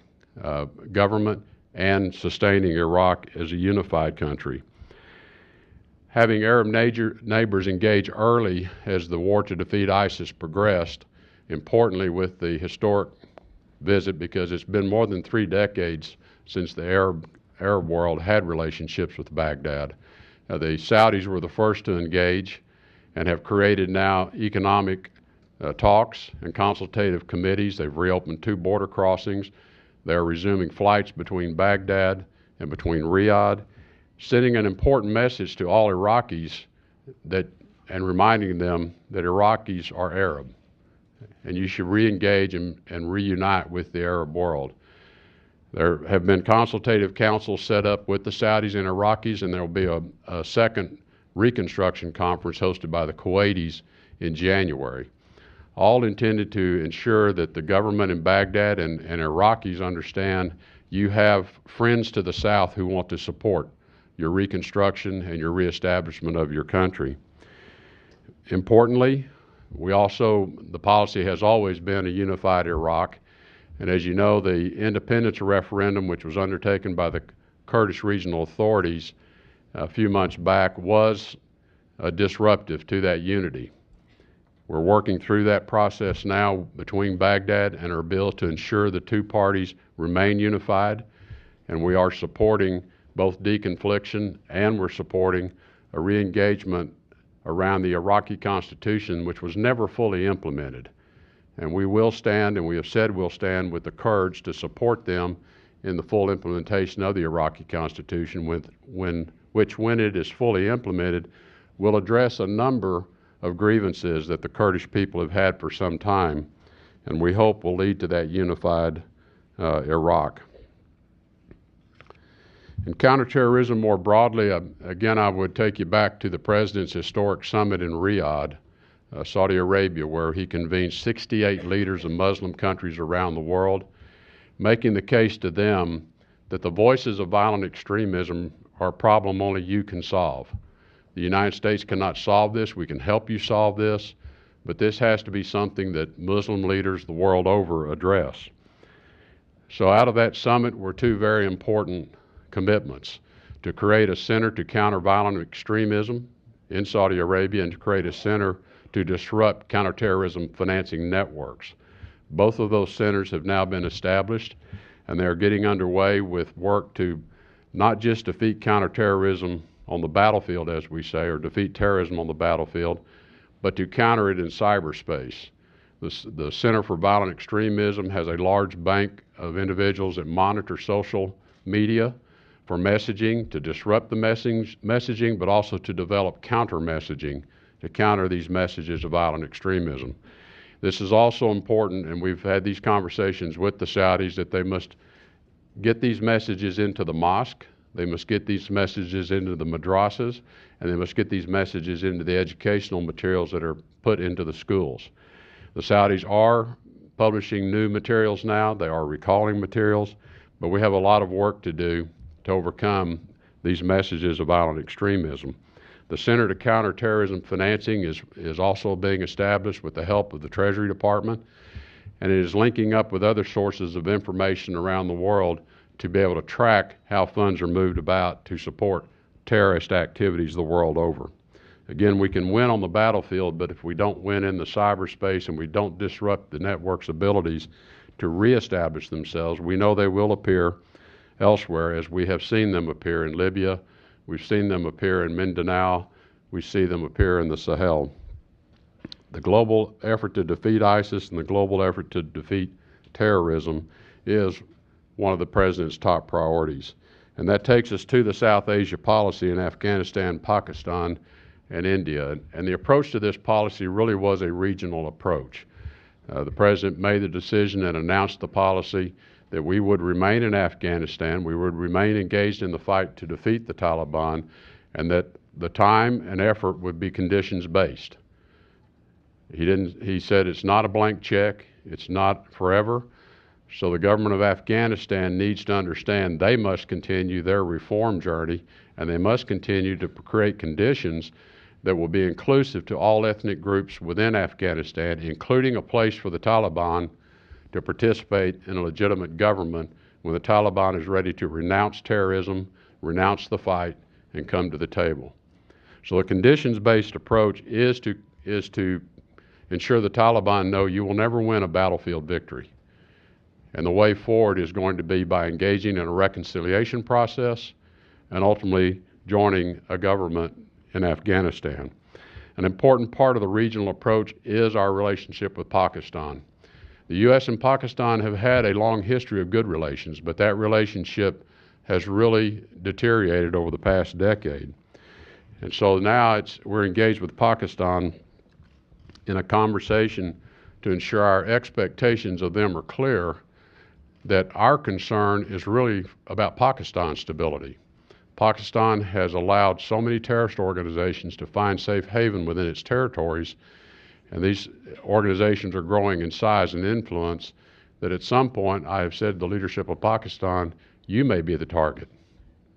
government and sustaining Iraq as a unified country. Having Arab neighbors engage early as the war to defeat ISIS progressed, importantly with the historic visit, because it's been more than 3 decades since the Arab world had relationships with Baghdad. The Saudis were the first to engage and have created now economic talks and consultative committees. They've reopened 2 border crossings. They're resuming flights between Baghdad and between Riyadh, sending an important message to all Iraqis and reminding them that Iraqis are Arab, and you should re-engage and reunite with the Arab world. There have been consultative councils set up with the Saudis and Iraqis, and there will be a second reconstruction conference hosted by the Kuwaitis in January, all intended to ensure that the government in Baghdad and Iraqis understand you have friends to the south who want to support your reconstruction and your reestablishment of your country. Importantly, the policy has always been a unified Iraq. And as you know, the independence referendum, which was undertaken by the Kurdish regional authorities a few months back, was disruptive to that unity. We're working through that process now between Baghdad and Erbil to ensure the 2 parties remain unified, and we are supporting both deconfliction and we're supporting a re-engagement around the Iraqi constitution, which was never fully implemented. And we will stand, and we have said we'll stand with the Kurds to support them in the full implementation of the Iraqi constitution, which when it is fully implemented, will address a number of grievances that the Kurdish people have had for some time, and we hope will lead to that unified Iraq. In counterterrorism more broadly, again, I would take you back to the President's historic summit in Riyadh, Saudi Arabia, where he convened 68 leaders of Muslim countries around the world, making the case to them that the voices of violent extremism are a problem only you can solve. The United States cannot solve this. We can help you solve this, but this has to be something that Muslim leaders the world over address. So out of that summit were 2 very important commitments: to create a center to counter violent extremism in Saudi Arabia and to create a center to disrupt counterterrorism financing networks. Both of those centers have now been established, and they're getting underway with work to not just defeat counterterrorism on the battlefield, as we say, or defeat terrorism on the battlefield, but to counter it in cyberspace. The Center for Violent Extremism has a large bank of individuals that monitor social media for messaging, to disrupt the messaging, but also to develop counter-messaging to counter these messages of violent extremism. This is also important, and we've had these conversations with the Saudis, that they must get these messages into the mosque, they must get these messages into the madrasas, and they must get these messages into the educational materials that are put into the schools. The Saudis are publishing new materials now, they are recalling materials, but we have a lot of work to do to overcome these messages of violent extremism. The Center to Counter Terrorism Financing is also being established with the help of the Treasury Department, and it is linking up with other sources of information around the world to be able to track how funds are moved about to support terrorist activities the world over. Again, we can win on the battlefield, but if we don't win in the cyberspace and we don't disrupt the network's abilities to reestablish themselves, we know they will appear elsewhere, as we have seen them appear in Libya, we've seen them appear in Mindanao, we see them appear in the Sahel. The global effort to defeat ISIS and the global effort to defeat terrorism is one of the President's top priorities. And that takes us to the South Asia policy in Afghanistan, Pakistan, and India. And the approach to this policy really was a regional approach. The President made the decision and announced the policy that we would remain in Afghanistan, we would remain engaged in the fight to defeat the Taliban, and that the time and effort would be conditions-based. He said it's not a blank check, it's not forever, so the government of Afghanistan needs to understand they must continue their reform journey, and they must continue to create conditions that will be inclusive to all ethnic groups within Afghanistan, including a place for the Taliban to participate in a legitimate government when the Taliban is ready to renounce terrorism, renounce the fight, and come to the table. So the conditions-based approach is to ensure the Taliban know you will never win a battlefield victory. And the way forward is going to be by engaging in a reconciliation process and ultimately joining a government in Afghanistan. An important part of the regional approach is our relationship with Pakistan. The U.S. and Pakistan have had a long history of good relations, but that relationship has really deteriorated over the past decade. And so now we're engaged with Pakistan in a conversation to ensure our expectations of them are clear, that our concern is really about Pakistan's stability. Pakistan has allowed so many terrorist organizations to find safe haven within its territories, and these organizations are growing in size and influence, that at some point I have said to the leadership of Pakistan, you may be the target.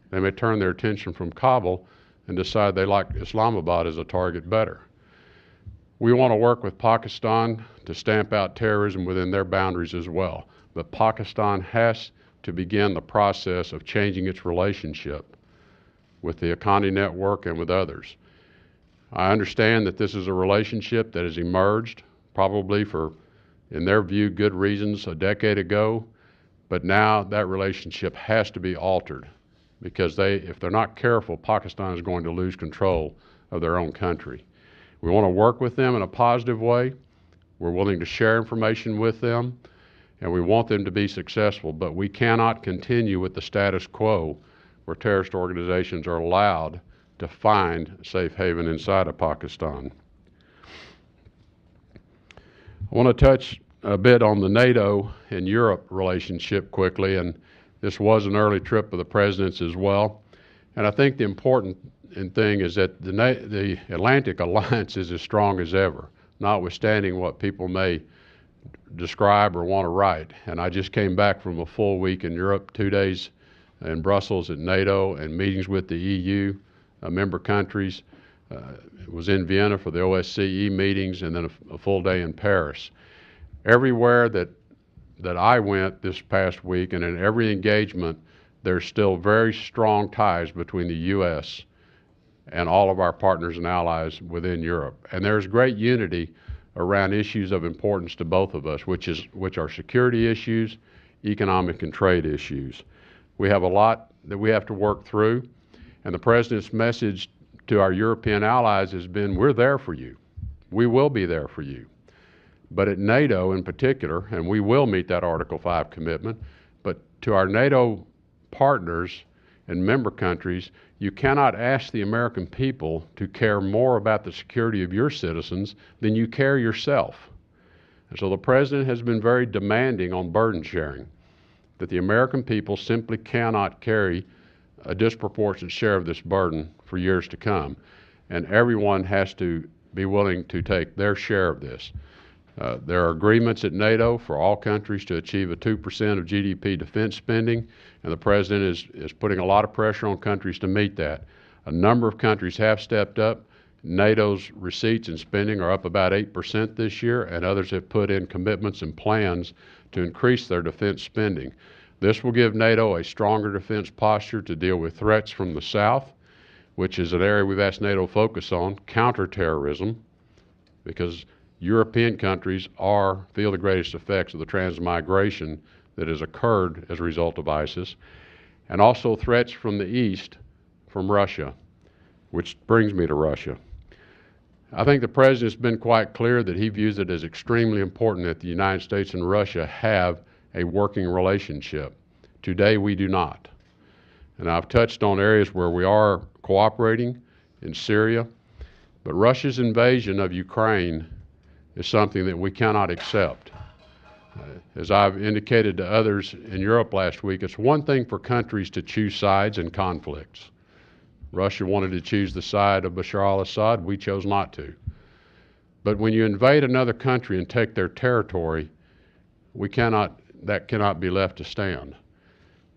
They may turn their attention from Kabul and decide they like Islamabad as a target better. We want to work with Pakistan to stamp out terrorism within their boundaries as well, but Pakistan has to begin the process of changing its relationship with the Akhandi network and with others. I understand that this is a relationship that has emerged, probably for, in their view, good reasons a decade ago, but now that relationship has to be altered, because if they're not careful, Pakistan is going to lose control of their own country. We want to work with them in a positive way. We're willing to share information with them, and we want them to be successful, but we cannot continue with the status quo where terrorist organizations are allowed to find safe haven inside of Pakistan. I want to touch a bit on the NATO and Europe relationship quickly, and this was an early trip of the President's as well. And I think the important thing is that the Atlantic Alliance is as strong as ever, notwithstanding what people may describe or want to write. And I just came back from a full week in Europe, 2 days in Brussels at NATO, and meetings with the EU member countries. Was in Vienna for the OSCE meetings, and then a full day in Paris. Everywhere that I went this past week, and in every engagement, there's still very strong ties between the U.S. and all of our partners and allies within Europe. And there's great unity around issues of importance to both of us, which are security issues, economic and trade issues. We have a lot that we have to work through, and the President's message to our European allies has been, we're there for you. We will be there for you. But at NATO in particular, and we will meet that Article 5 commitment, but to our NATO partners and member countries, you cannot ask the American people to care more about the security of your citizens than you care yourself. And so the President has been very demanding on burden sharing, that the American people simply cannot carry a disproportionate share of this burden for years to come. And everyone has to be willing to take their share of this. There are agreements at NATO for all countries to achieve a 2% of GDP defense spending, and the President is putting a lot of pressure on countries to meet that. A number of countries have stepped up. NATO's receipts and spending are up about 8% this year, and others have put in commitments and plans to increase their defense spending. This will give NATO a stronger defense posture to deal with threats from the South, which is an area we've asked NATO to focus on, counterterrorism, because European countries feel the greatest effects of the transmigration that has occurred as a result of ISIS, and also threats from the East, from Russia, which brings me to Russia. I think the President's been quite clear that he views it as extremely important that the United States and Russia have a working relationship. Today we do not. And I've touched on areas where we are cooperating in Syria, but Russia's invasion of Ukraine is something that we cannot accept. As I've indicated to others in Europe last week, it's one thing for countries to choose sides in conflicts. Russia wanted to choose the side of Bashar al-Assad. We chose not to. But when you invade another country and take their territory, that cannot be left to stand.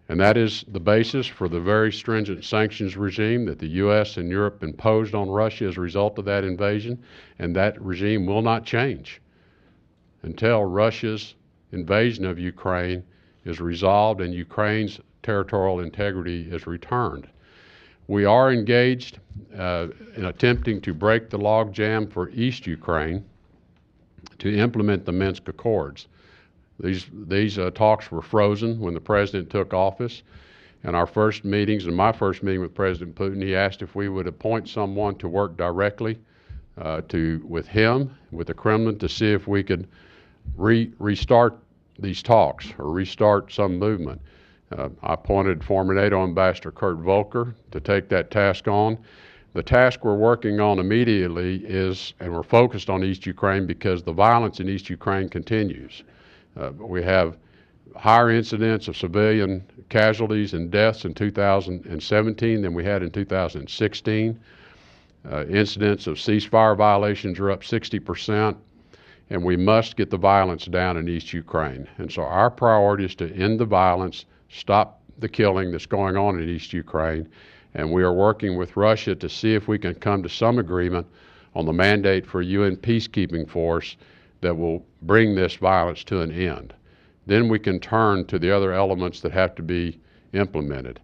And that is the basis for the very stringent sanctions regime that the U.S. and Europe imposed on Russia as a result of that invasion, and that regime will not change until Russia's invasion of Ukraine is resolved and Ukraine's territorial integrity is returned. We are engaged in attempting to break the logjam for East Ukraine to implement the Minsk Accords. These talks were frozen when the President took office. In our first meetings, in my first meeting with President Putin, he asked if we would appoint someone to work directly with him, with the Kremlin, to see if we could restart these talks or restart some movement. I appointed former NATO Ambassador Kurt Volker to take that task on. The task we're working on immediately and we're focused on East Ukraine because the violence in East Ukraine continues. We have higher incidents of civilian casualties and deaths in 2017 than we had in 2016. Incidents of ceasefire violations are up 60%, and we must get the violence down in East Ukraine. And so our priority is to end the violence, stop the killing that's going on in East Ukraine, and we are working with Russia to see if we can come to some agreement on the mandate for a UN peacekeeping force that will bring this violence to an end. Then we can turn to the other elements that have to be implemented.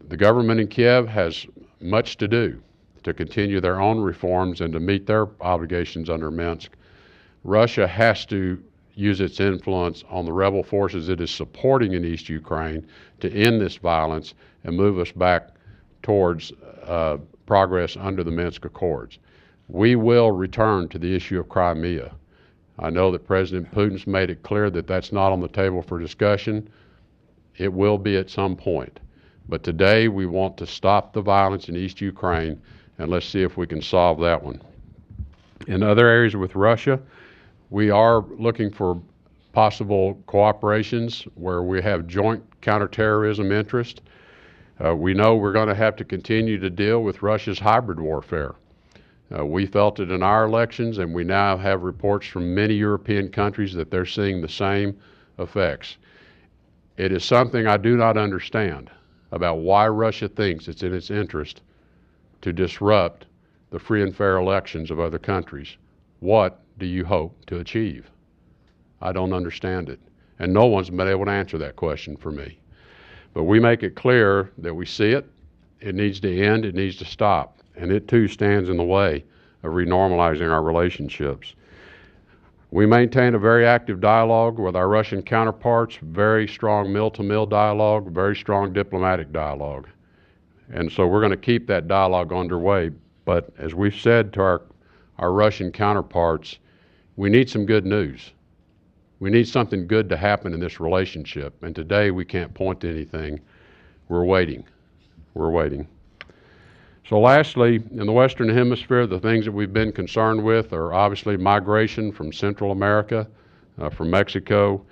The government in Kiev has much to do to continue their own reforms and to meet their obligations under Minsk. Russia has to use its influence on the rebel forces it is supporting in East Ukraine to end this violence and move us back towards progress under the Minsk Accords. We will return to the issue of Crimea. I know that President Putin's made it clear that that's not on the table for discussion. It will be at some point. But today we want to stop the violence in East Ukraine, and let's see if we can solve that one. In other areas with Russia, we are looking for possible cooperations where we have joint counterterrorism interest. We know we're going to have to continue to deal with Russia's hybrid warfare. We felt it in our elections, and we now have reports from many European countries that they're seeing the same effects. It is something I do not understand about why Russia thinks it's in its interest to disrupt the free and fair elections of other countries. What do you hope to achieve? I don't understand it, and no one's been able to answer that question for me. But we make it clear that we see it, it needs to end, it needs to stop. And it too stands in the way of renormalizing our relationships. We maintain a very active dialogue with our Russian counterparts, very strong mill-to-mill dialogue, very strong diplomatic dialogue. And so we're going to keep that dialogue underway. But as we've said to our Russian counterparts, we need some good news. We need something good to happen in this relationship. And today we can't point to anything. We're waiting. We're waiting. So lastly, in the Western Hemisphere, the things that we've been concerned with are obviously migration from Central America, from Mexico,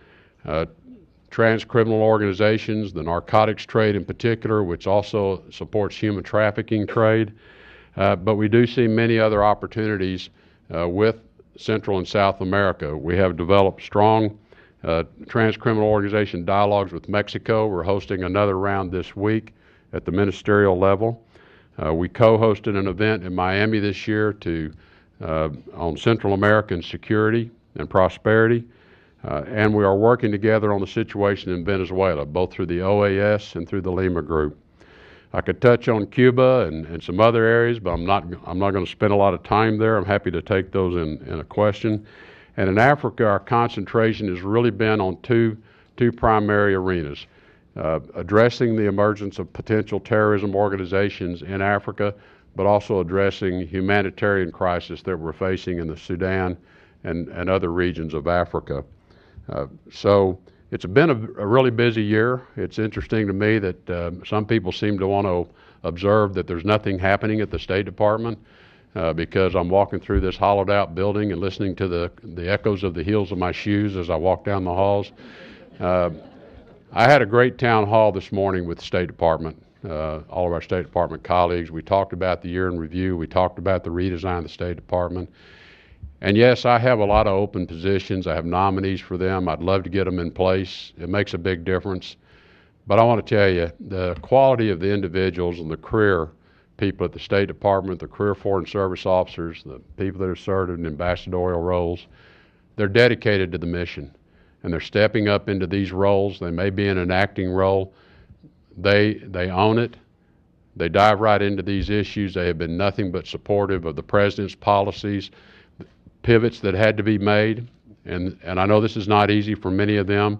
trans-criminal organizations, the narcotics trade in particular, which also supports human trafficking trade. But we do see many other opportunities with Central and South America. We have developed strong trans-criminal organization dialogues with Mexico. We're hosting another round this week at the ministerial level. We co-hosted an event in Miami this year on Central American security and prosperity. And we are working together on the situation in Venezuela, both through the OAS and through the Lima Group. I could touch on Cuba and some other areas, but I'm not going to spend a lot of time there. I'm happy to take those in a question. And in Africa, our concentration has really been on two primary arenas. Addressing the emergence of potential terrorism organizations in Africa, but also addressing humanitarian crisis that we're facing in the Sudan and other regions of Africa. So it's been a really busy year. It's interesting to me that some people seem to want to observe that there's nothing happening at the State Department because I'm walking through this hollowed out building and listening to the echoes of the heels of my shoes as I walk down the halls. I had a great town hall this morning with the State Department, all of our State Department colleagues. We talked about the year in review. We talked about the redesign of the State Department. And yes, I have a lot of open positions. I have nominees for them. I'd love to get them in place. It makes a big difference. But I want to tell you, the quality of the individuals and the career people at the State Department, the career Foreign Service officers, the people that have served in ambassadorial roles, they're dedicated to the mission. And they're stepping up into these roles. They may be in an acting role. They own it. They dive right into these issues. They have been nothing but supportive of the President's policies, pivots that had to be made. And I know this is not easy for many of them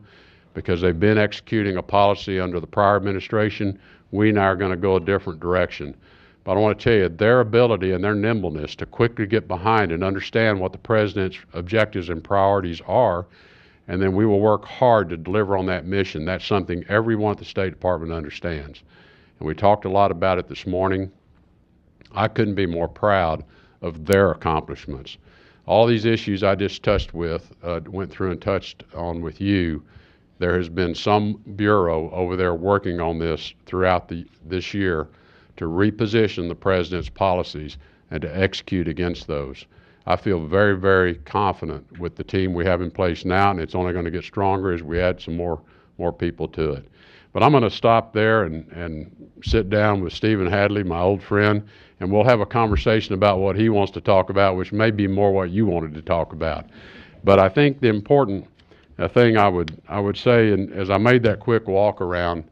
because they've been executing a policy under the prior administration. We now are going to go a different direction. But I want to tell you, their ability and their nimbleness to quickly get behind and understand what the President's objectives and priorities are, and then we will work hard to deliver on that mission. That's something everyone at the State Department understands. And we talked a lot about it this morning. I couldn't be more proud of their accomplishments. All these issues I just went through and touched on with you, there has been some bureau over there working on this throughout this year to reposition the President's policies and to execute against those. I feel very, very confident with the team we have in place now, and it's only going to get stronger as we add some more people to it. But I'm going to stop there and sit down with Stefan Headley, my old friend, and we'll have a conversation about what he wants to talk about, which may be more what you wanted to talk about. But I think the important thing I would say, and as I made that quick walk around,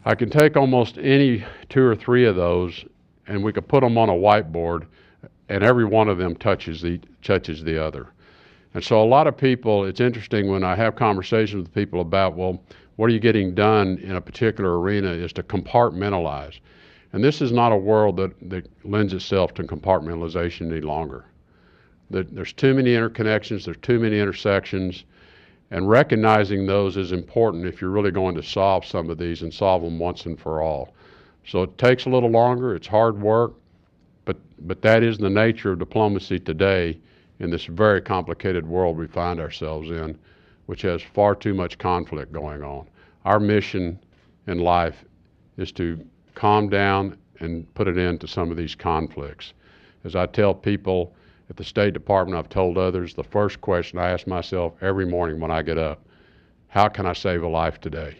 I can take almost any two or three of those, and we could put them on a whiteboard, and every one of them touches the other. And so a lot of people, it's interesting when I have conversations with people about, well, what are you getting done in a particular arena, is to compartmentalize. And this is not a world that lends itself to compartmentalization any longer. There's too many interconnections, there's too many intersections, and recognizing those is important if you're really going to solve some of these and solve them once and for all. So it takes a little longer, it's hard work, but that is the nature of diplomacy today in this very complicated world we find ourselves in, which has far too much conflict going on. Our mission in life is to calm down and put an end to some of these conflicts. As I tell people at the State Department, I've told others, the first question I ask myself every morning when I get up, how can I save a life today?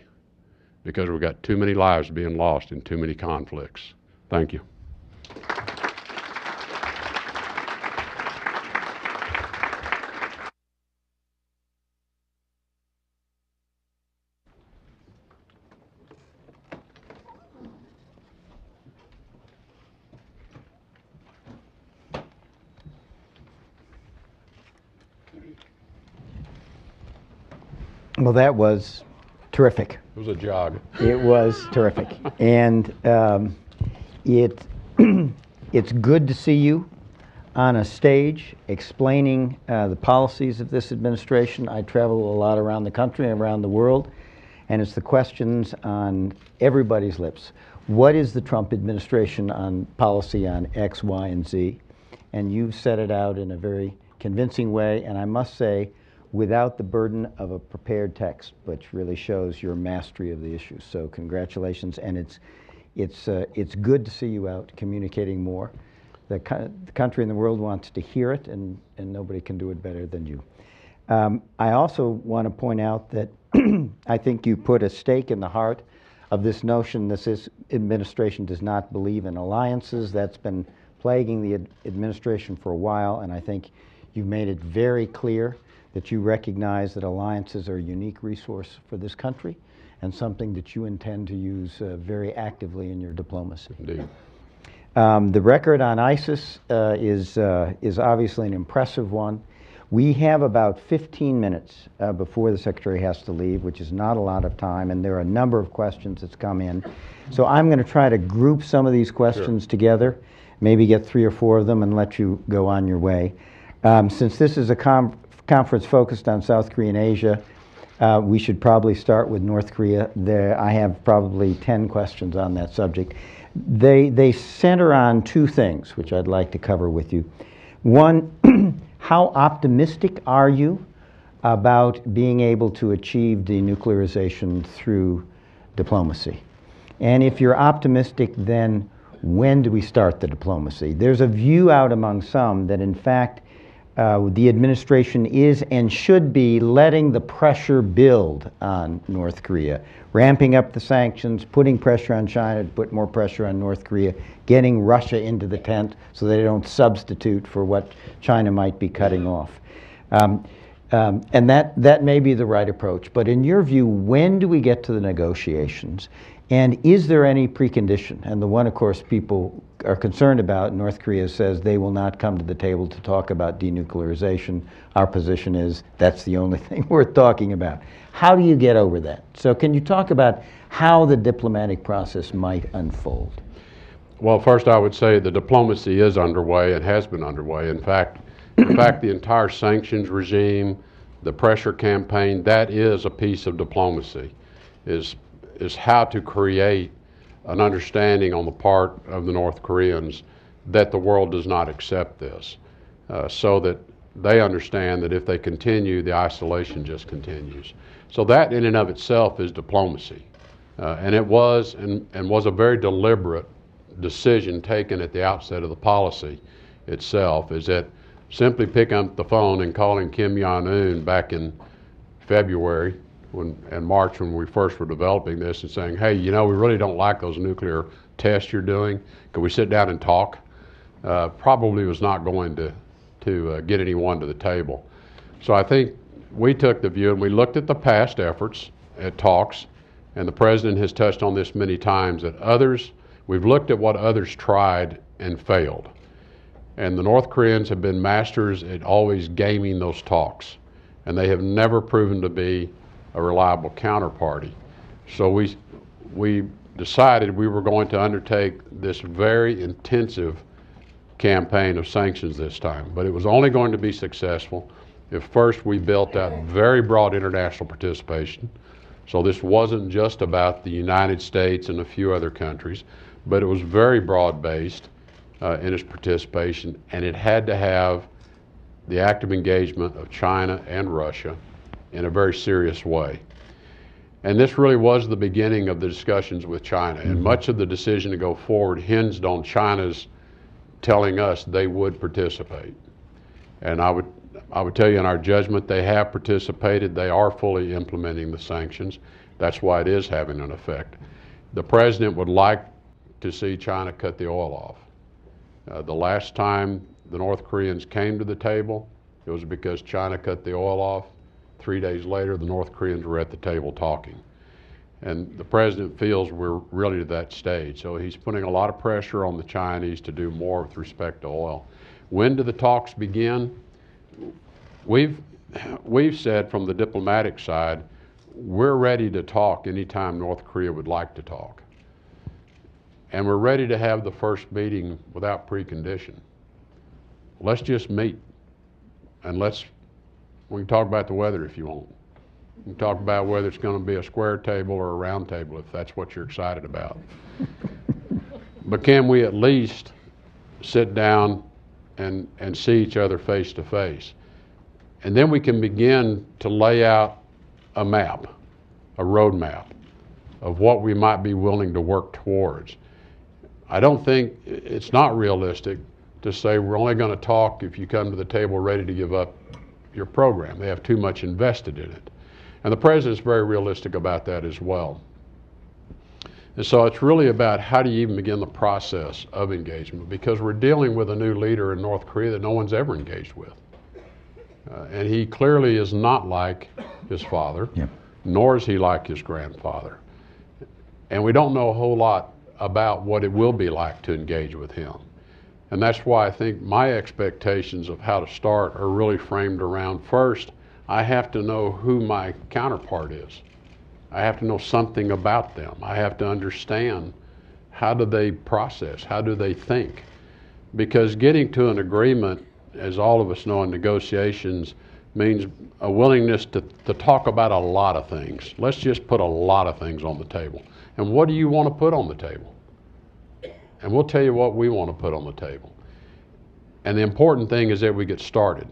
Because we've got too many lives being lost in too many conflicts. Thank you. Well, that was terrific. It was a jog. It was terrific. And it's good to see you on a stage explaining the policies of this administration. I travel a lot around the country and around the world, and it's the questions on everybody's lips. What is the Trump administration on policy on X, Y, and Z? And you've set it out in a very convincing way, and I must say, without the burden of a prepared text, which really shows your mastery of the issue. So congratulations, and it's good to see you out communicating more. The country and the world wants to hear it, and nobody can do it better than you. I also want to point out that I think you put a stake in the heart of this notion that this administration does not believe in alliances. That's been plaguing the administration for a while, and I think you've made it very clear that you recognize that alliances are a unique resource for this country and something that you intend to use very actively in your diplomacy. Indeed. The record on ISIS is obviously an impressive one. We have about 15 minutes before the Secretary has to leave, which is not a lot of time, and there are a number of questions that's come in. So I'm going to try to group some of these questions together, maybe get 3 or 4 of them and let you go on your way. Since this is a conference focused on South Korea and Asia, we should probably start with North Korea. I have probably 10 questions on that subject. They center on 2 things, which I'd like to cover with you. One, how optimistic are you about being able to achieve denuclearization through diplomacy? And if you're optimistic, then when do we start the diplomacy? There's a view out among some that, in fact, the administration is and should be letting the pressure build on North Korea, ramping up the sanctions, putting pressure on China to put more pressure on North Korea, getting Russia into the tent so they don't substitute for what China might be cutting off. And that may be the right approach. But in your view, when do we get to the negotiations? And is there any precondition? And the one, of course, people are concerned about, North Korea says they will not come to the table to talk about denuclearization. Our position is that's the only thing worth talking about. How do you get over that? So can you talk about how the diplomatic process might unfold? Well, first I would say the diplomacy is underway and has been underway. In fact, the entire sanctions regime, the pressure campaign, that is a piece of diplomacy, is how to create an understanding on the part of the North Koreans that the world does not accept this, so that they understand that if they continue, the isolation just continues. So that in and of itself is diplomacy. And it was and was a very deliberate decision taken at the outset of the policy itself, is that simply picking up the phone and calling Kim Jong-un back in February and March when we first were developing this and saying, hey, you know, we really don't like those nuclear tests you're doing. Could we sit down and talk? Probably was not going to get anyone to the table. So I think we took the view and we looked at the past efforts at talks, and the President has touched on this many times, that we've looked at what others tried and failed. And the North Koreans have been masters at always gaming those talks, and they have never proven to be a reliable counterparty. So we decided we were going to undertake this very intensive campaign of sanctions this time, but it was only going to be successful if first we built out very broad international participation. So this wasn't just about the United States and a few other countries, but it was very broad-based in its participation, and it had to have the active engagement of China and Russia in a very serious way. And this really was the beginning of the discussions with China, and much of the decision to go forward hinged on China's telling us they would participate. And I would tell you, in our judgment, they have participated. They are fully implementing the sanctions. That's why it is having an effect. The President would like to see China cut the oil off. The last time the North Koreans came to the table, it was because China cut the oil off. 3 days later, the North Koreans were at the table talking. And the President feels we're really to that stage. So he's putting a lot of pressure on the Chinese to do more with respect to oil. When do the talks begin? We've said from the diplomatic side, we're ready to talk anytime North Korea would like to talk. And we're ready to have the first meeting without precondition. Let's just meet, and we can talk about the weather if you want. We can talk about whether it's going to be a square table or a round table if that's what you're excited about. But can we at least sit down and see each other face to face? And then we can begin to lay out a map, a roadmap of what we might be willing to work towards. I don't think it's not realistic to say we're only going to talk if you come to the table ready to give up your program. They have too much invested in it. And the president's very realistic about that as well. And so it's really about how do you even begin the process of engagement, because we're dealing with a new leader in North Korea that no one's ever engaged with. And he clearly is not like his father, nor is he like his grandfather. And we don't know a whole lot about what it will be like to engage with him. And that's why I think my expectations of how to start are really framed around, first, I have to know who my counterpart is. I have to know something about them. I have to understand how do they process, how do they think. Because getting to an agreement, as all of us know in negotiations, means a willingness to talk about a lot of things. Let's just put a lot of things on the table. And what do you want to put on the table? And we'll tell you what we want to put on the table. And the important thing is that we get started.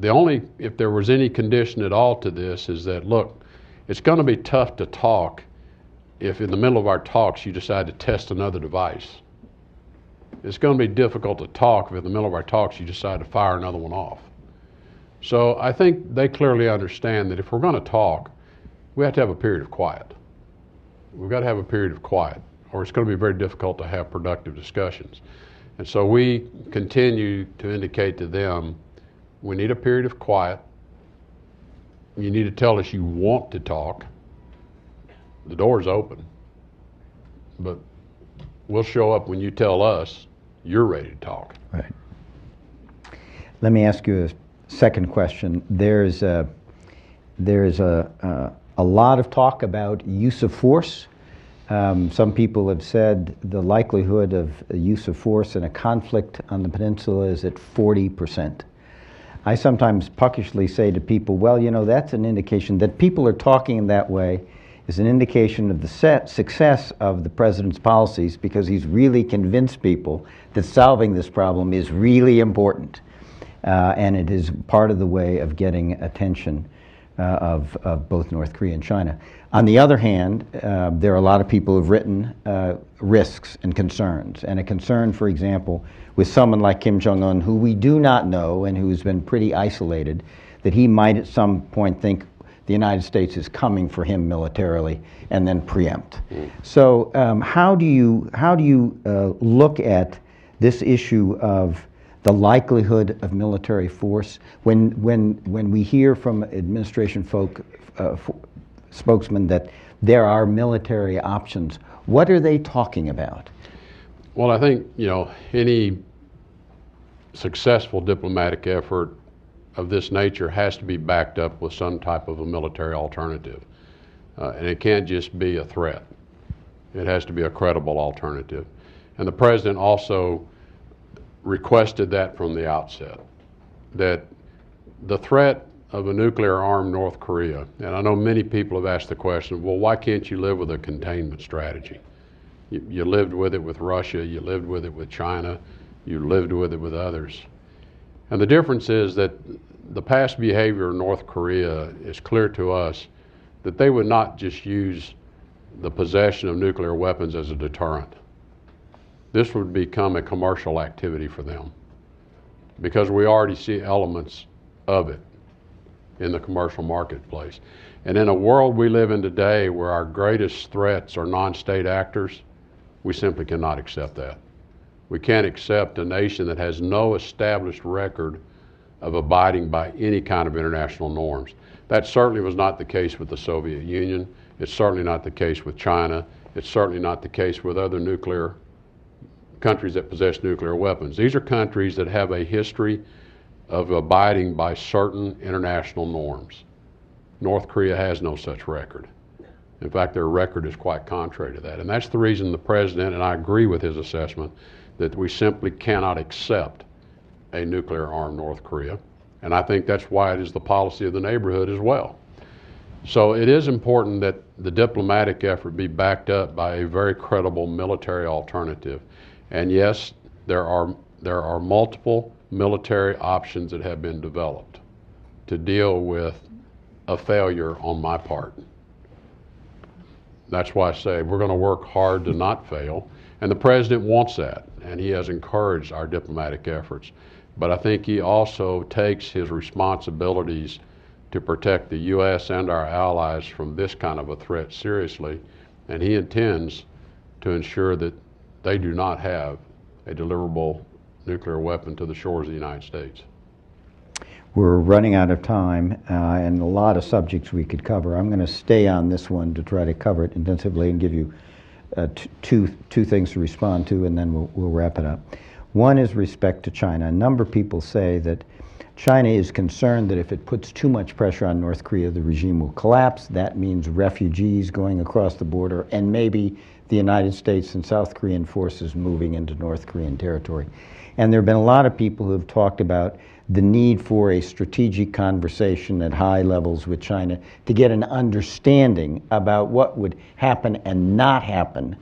If there was any condition at all to this, is that, look, it's going to be tough to talk if in the middle of our talks you decide to test another device. It's going to be difficult to talk if in the middle of our talks you decide to fire another one off. So I think they clearly understand that if we're going to talk, we have to have a period of quiet. We've got to have a period of quiet, or it's going to be very difficult to have productive discussions. And so we continue to indicate to them, we need a period of quiet. You need to tell us you want to talk. The door's open. But we'll show up when you tell us you're ready to talk. Right. Let me ask you a second question. There's a lot of talk about use of force. Some people have said the likelihood of use of force in a conflict on the peninsula is at 40%. I sometimes puckishly say to people, well, you know, that's an indication that people are talking in that way is an indication of the success of the president's policies, because he's really convinced people that solving this problem is really important. And it is part of the way of getting attention of both North Korea and China. On the other hand, there are a lot of people who've written risks and concerns. And a concern, for example, with someone like Kim Jong-un, who we do not know and who's been pretty isolated, that he might at some point think the United States is coming for him militarily and then preempt. So how do you look at this issue of the likelihood of military force when we hear from administration spokesmen that there are military options? What are they talking about? Well, I think, you know, any successful diplomatic effort of this nature has to be backed up with some type of a military alternative. And it can't just be a threat. It has to be a credible alternative. And the president also requested that from the outset, that the threat of a nuclear-armed North Korea, and I know many people have asked the question, well, why can't you live with a containment strategy? You lived with it with Russia, you lived with it with China, you lived with it with others. And the difference is that the past behavior of North Korea is clear to us that they would not just use the possession of nuclear weapons as a deterrent. This would become a commercial activity for them, because we already see elements of it in the commercial marketplace. And in a world we live in today where our greatest threats are non-state actors, we simply cannot accept that. We can't accept a nation that has no established record of abiding by any kind of international norms. That certainly was not the case with the Soviet Union. It's certainly not the case with China. It's certainly not the case with other nuclear countries that possess nuclear weapons. These are countries that have a history of abiding by certain international norms. North Korea has no such record. In fact, their record is quite contrary to that. And that's the reason the president, and I agree with his assessment, that we simply cannot accept a nuclear-armed North Korea. And I think that's why it is the policy of the neighborhood as well. So it is important that the diplomatic effort be backed up by a very credible military alternative. And yes, there are multiple military options that have been developed to deal with a failure on my part. That's why I say we're going to work hard to not fail. And the president wants that, and he has encouraged our diplomatic efforts. But I think he also takes his responsibilities to protect the U.S. and our allies from this kind of a threat seriously, and he intends to ensure that they do not have a deliverable nuclear weapon to the shores of the United States. We're running out of time, and a lot of subjects we could cover. I'm going to stay on this one to try to cover it intensively and give you two things to respond to, and then we'll wrap it up. One is respect to China. A number of people say that China is concerned that if it puts too much pressure on North Korea, the regime will collapse. That means refugees going across the border, and maybe the United States and South Korean forces moving into North Korean territory. And there have been a lot of people who have talked about the need for a strategic conversation at high levels with China to get an understanding about what would happen and not happen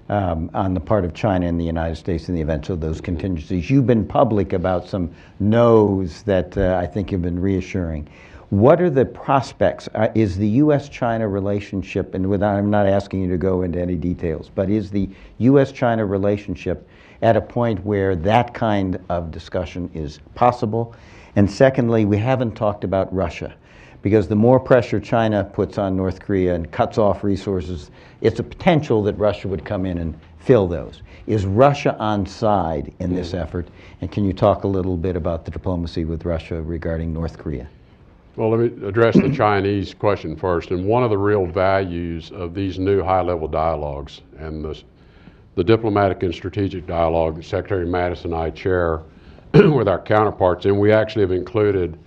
on the part of China and the United States in the event of those contingencies. You've been public about some no's that I think have been reassuring. What are the prospects? Is the U.S.-China relationship, and I'm not asking you to go into any details, but is the U.S.-China relationship at a point where that kind of discussion is possible? And secondly, we haven't talked about Russia, because the more pressure China puts on North Korea and cuts off resources, it's a potential that Russia would come in and fill those. Is Russia on side in this effort? And can you talk a little bit about the diplomacy with Russia regarding North Korea? Well, let me address the Chinese question first. And one of the real values of these new high-level dialogues and the diplomatic and strategic dialogue that Secretary Mattis and I chair with our counterparts, and we actually have included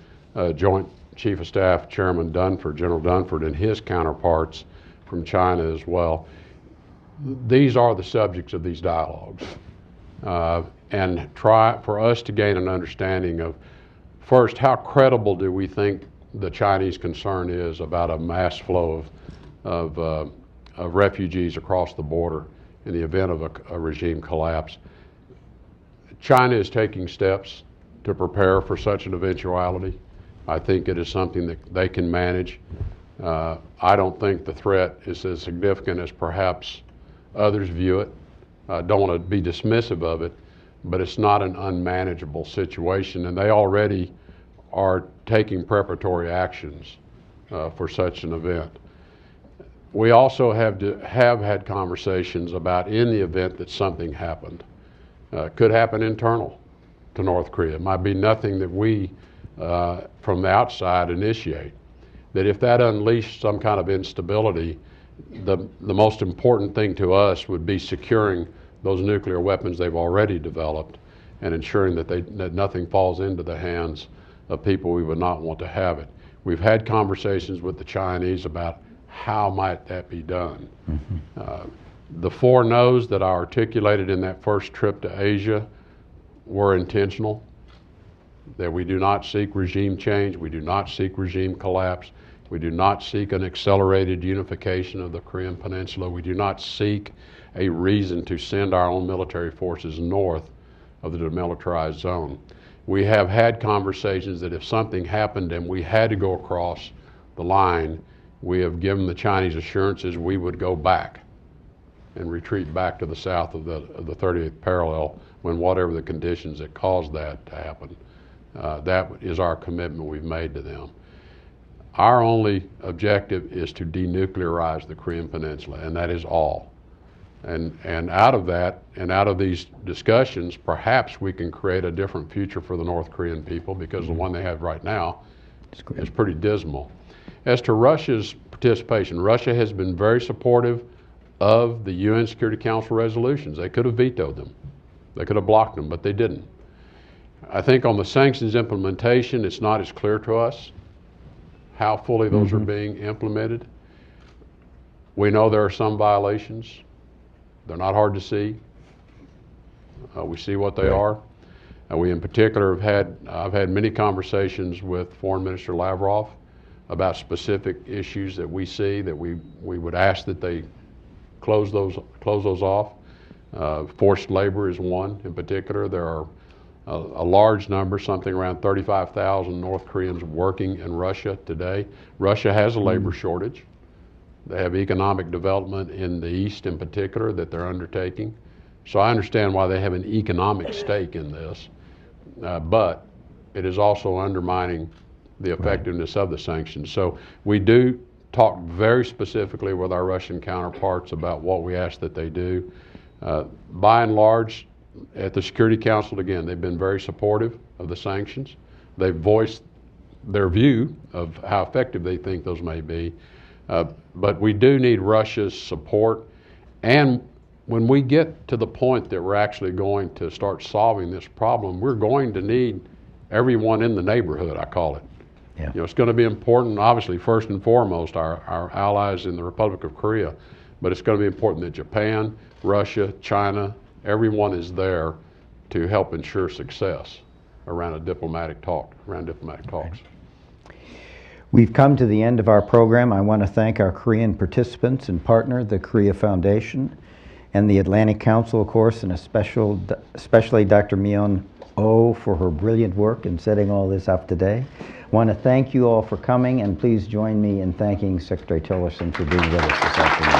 Joint Chief of Staff Chairman Dunford, General Dunford, and his counterparts from China as well. These are the subjects of these dialogues. And try for us to gain an understanding of, first, how credible do we think the Chinese concern is about a mass flow of refugees across the border in the event of a regime collapse. China is taking steps to prepare for such an eventuality. I think it is something that they can manage. I don't think the threat is as significant as perhaps others view it. I don't want to be dismissive of it, but it's not an unmanageable situation, and they already are taking preparatory actions for such an event. We also have had conversations about, in the event that something happened, could happen internal to North Korea. It might be nothing that we from the outside initiate. That if that unleashed some kind of instability, the most important thing to us would be securing those nuclear weapons they've already developed and ensuring that nothing falls into the hands of people we would not want to have it. We've had conversations with the Chinese about how might that be done. Mm-hmm. The 4 no's that I articulated in that first trip to Asia were intentional. That we do not seek regime change, we do not seek regime collapse, we do not seek an accelerated unification of the Korean Peninsula, we do not seek a reason to send our own military forces north of the demilitarized zone. We have had conversations that if something happened and we had to go across the line, we have given the Chinese assurances we would go back and retreat back to the south of the 30th parallel when whatever the conditions that caused that to happen. That is our commitment we've made to them. Our only objective is to denuclearize the Korean Peninsula, and that is all. And out of that, and out of these discussions, perhaps we can create a different future for the North Korean people, because the one they have right now is pretty dismal. As to Russia's participation, Russia has been very supportive of the UN Security Council resolutions. They could have vetoed them. They could have blocked them, but they didn't. I think on the sanctions implementation, it's not as clear to us how fully those are being implemented. We know there are some violations. They're not hard to see. We see what they are. We in particular I've had many conversations with Foreign Minister Lavrov about specific issues that we see that we would ask that they close those off. Forced labor is one in particular. There are a large number, something around 35,000 North Koreans working in Russia today. Russia has a labor shortage. They have economic development in the East in particular that they're undertaking. So I understand why they have an economic stake in this, but it is also undermining the effectiveness of the sanctions. So we do talk very specifically with our Russian counterparts about what we ask that they do. By and large, at the Security Council, again, they've been very supportive of the sanctions. They've voiced their view of how effective they think those may be. But we do need Russia's support. And when we get to the point that we're actually going to start solving this problem, we're going to need everyone in the neighborhood, I call it. Yeah. You know, it's going to be important, obviously, first and foremost, our allies in the Republic of Korea, but it's going to be important that Japan, Russia, China, everyone is there to help ensure success around diplomatic talks. We've come to the end of our program. I want to thank our Korean participants and partner, the Korea Foundation, and the Atlantic Council, of course, and especially Dr. Myung-oh for her brilliant work in setting all this up today. I want to thank you all for coming, and please join me in thanking Secretary Tillerson for being with us this afternoon.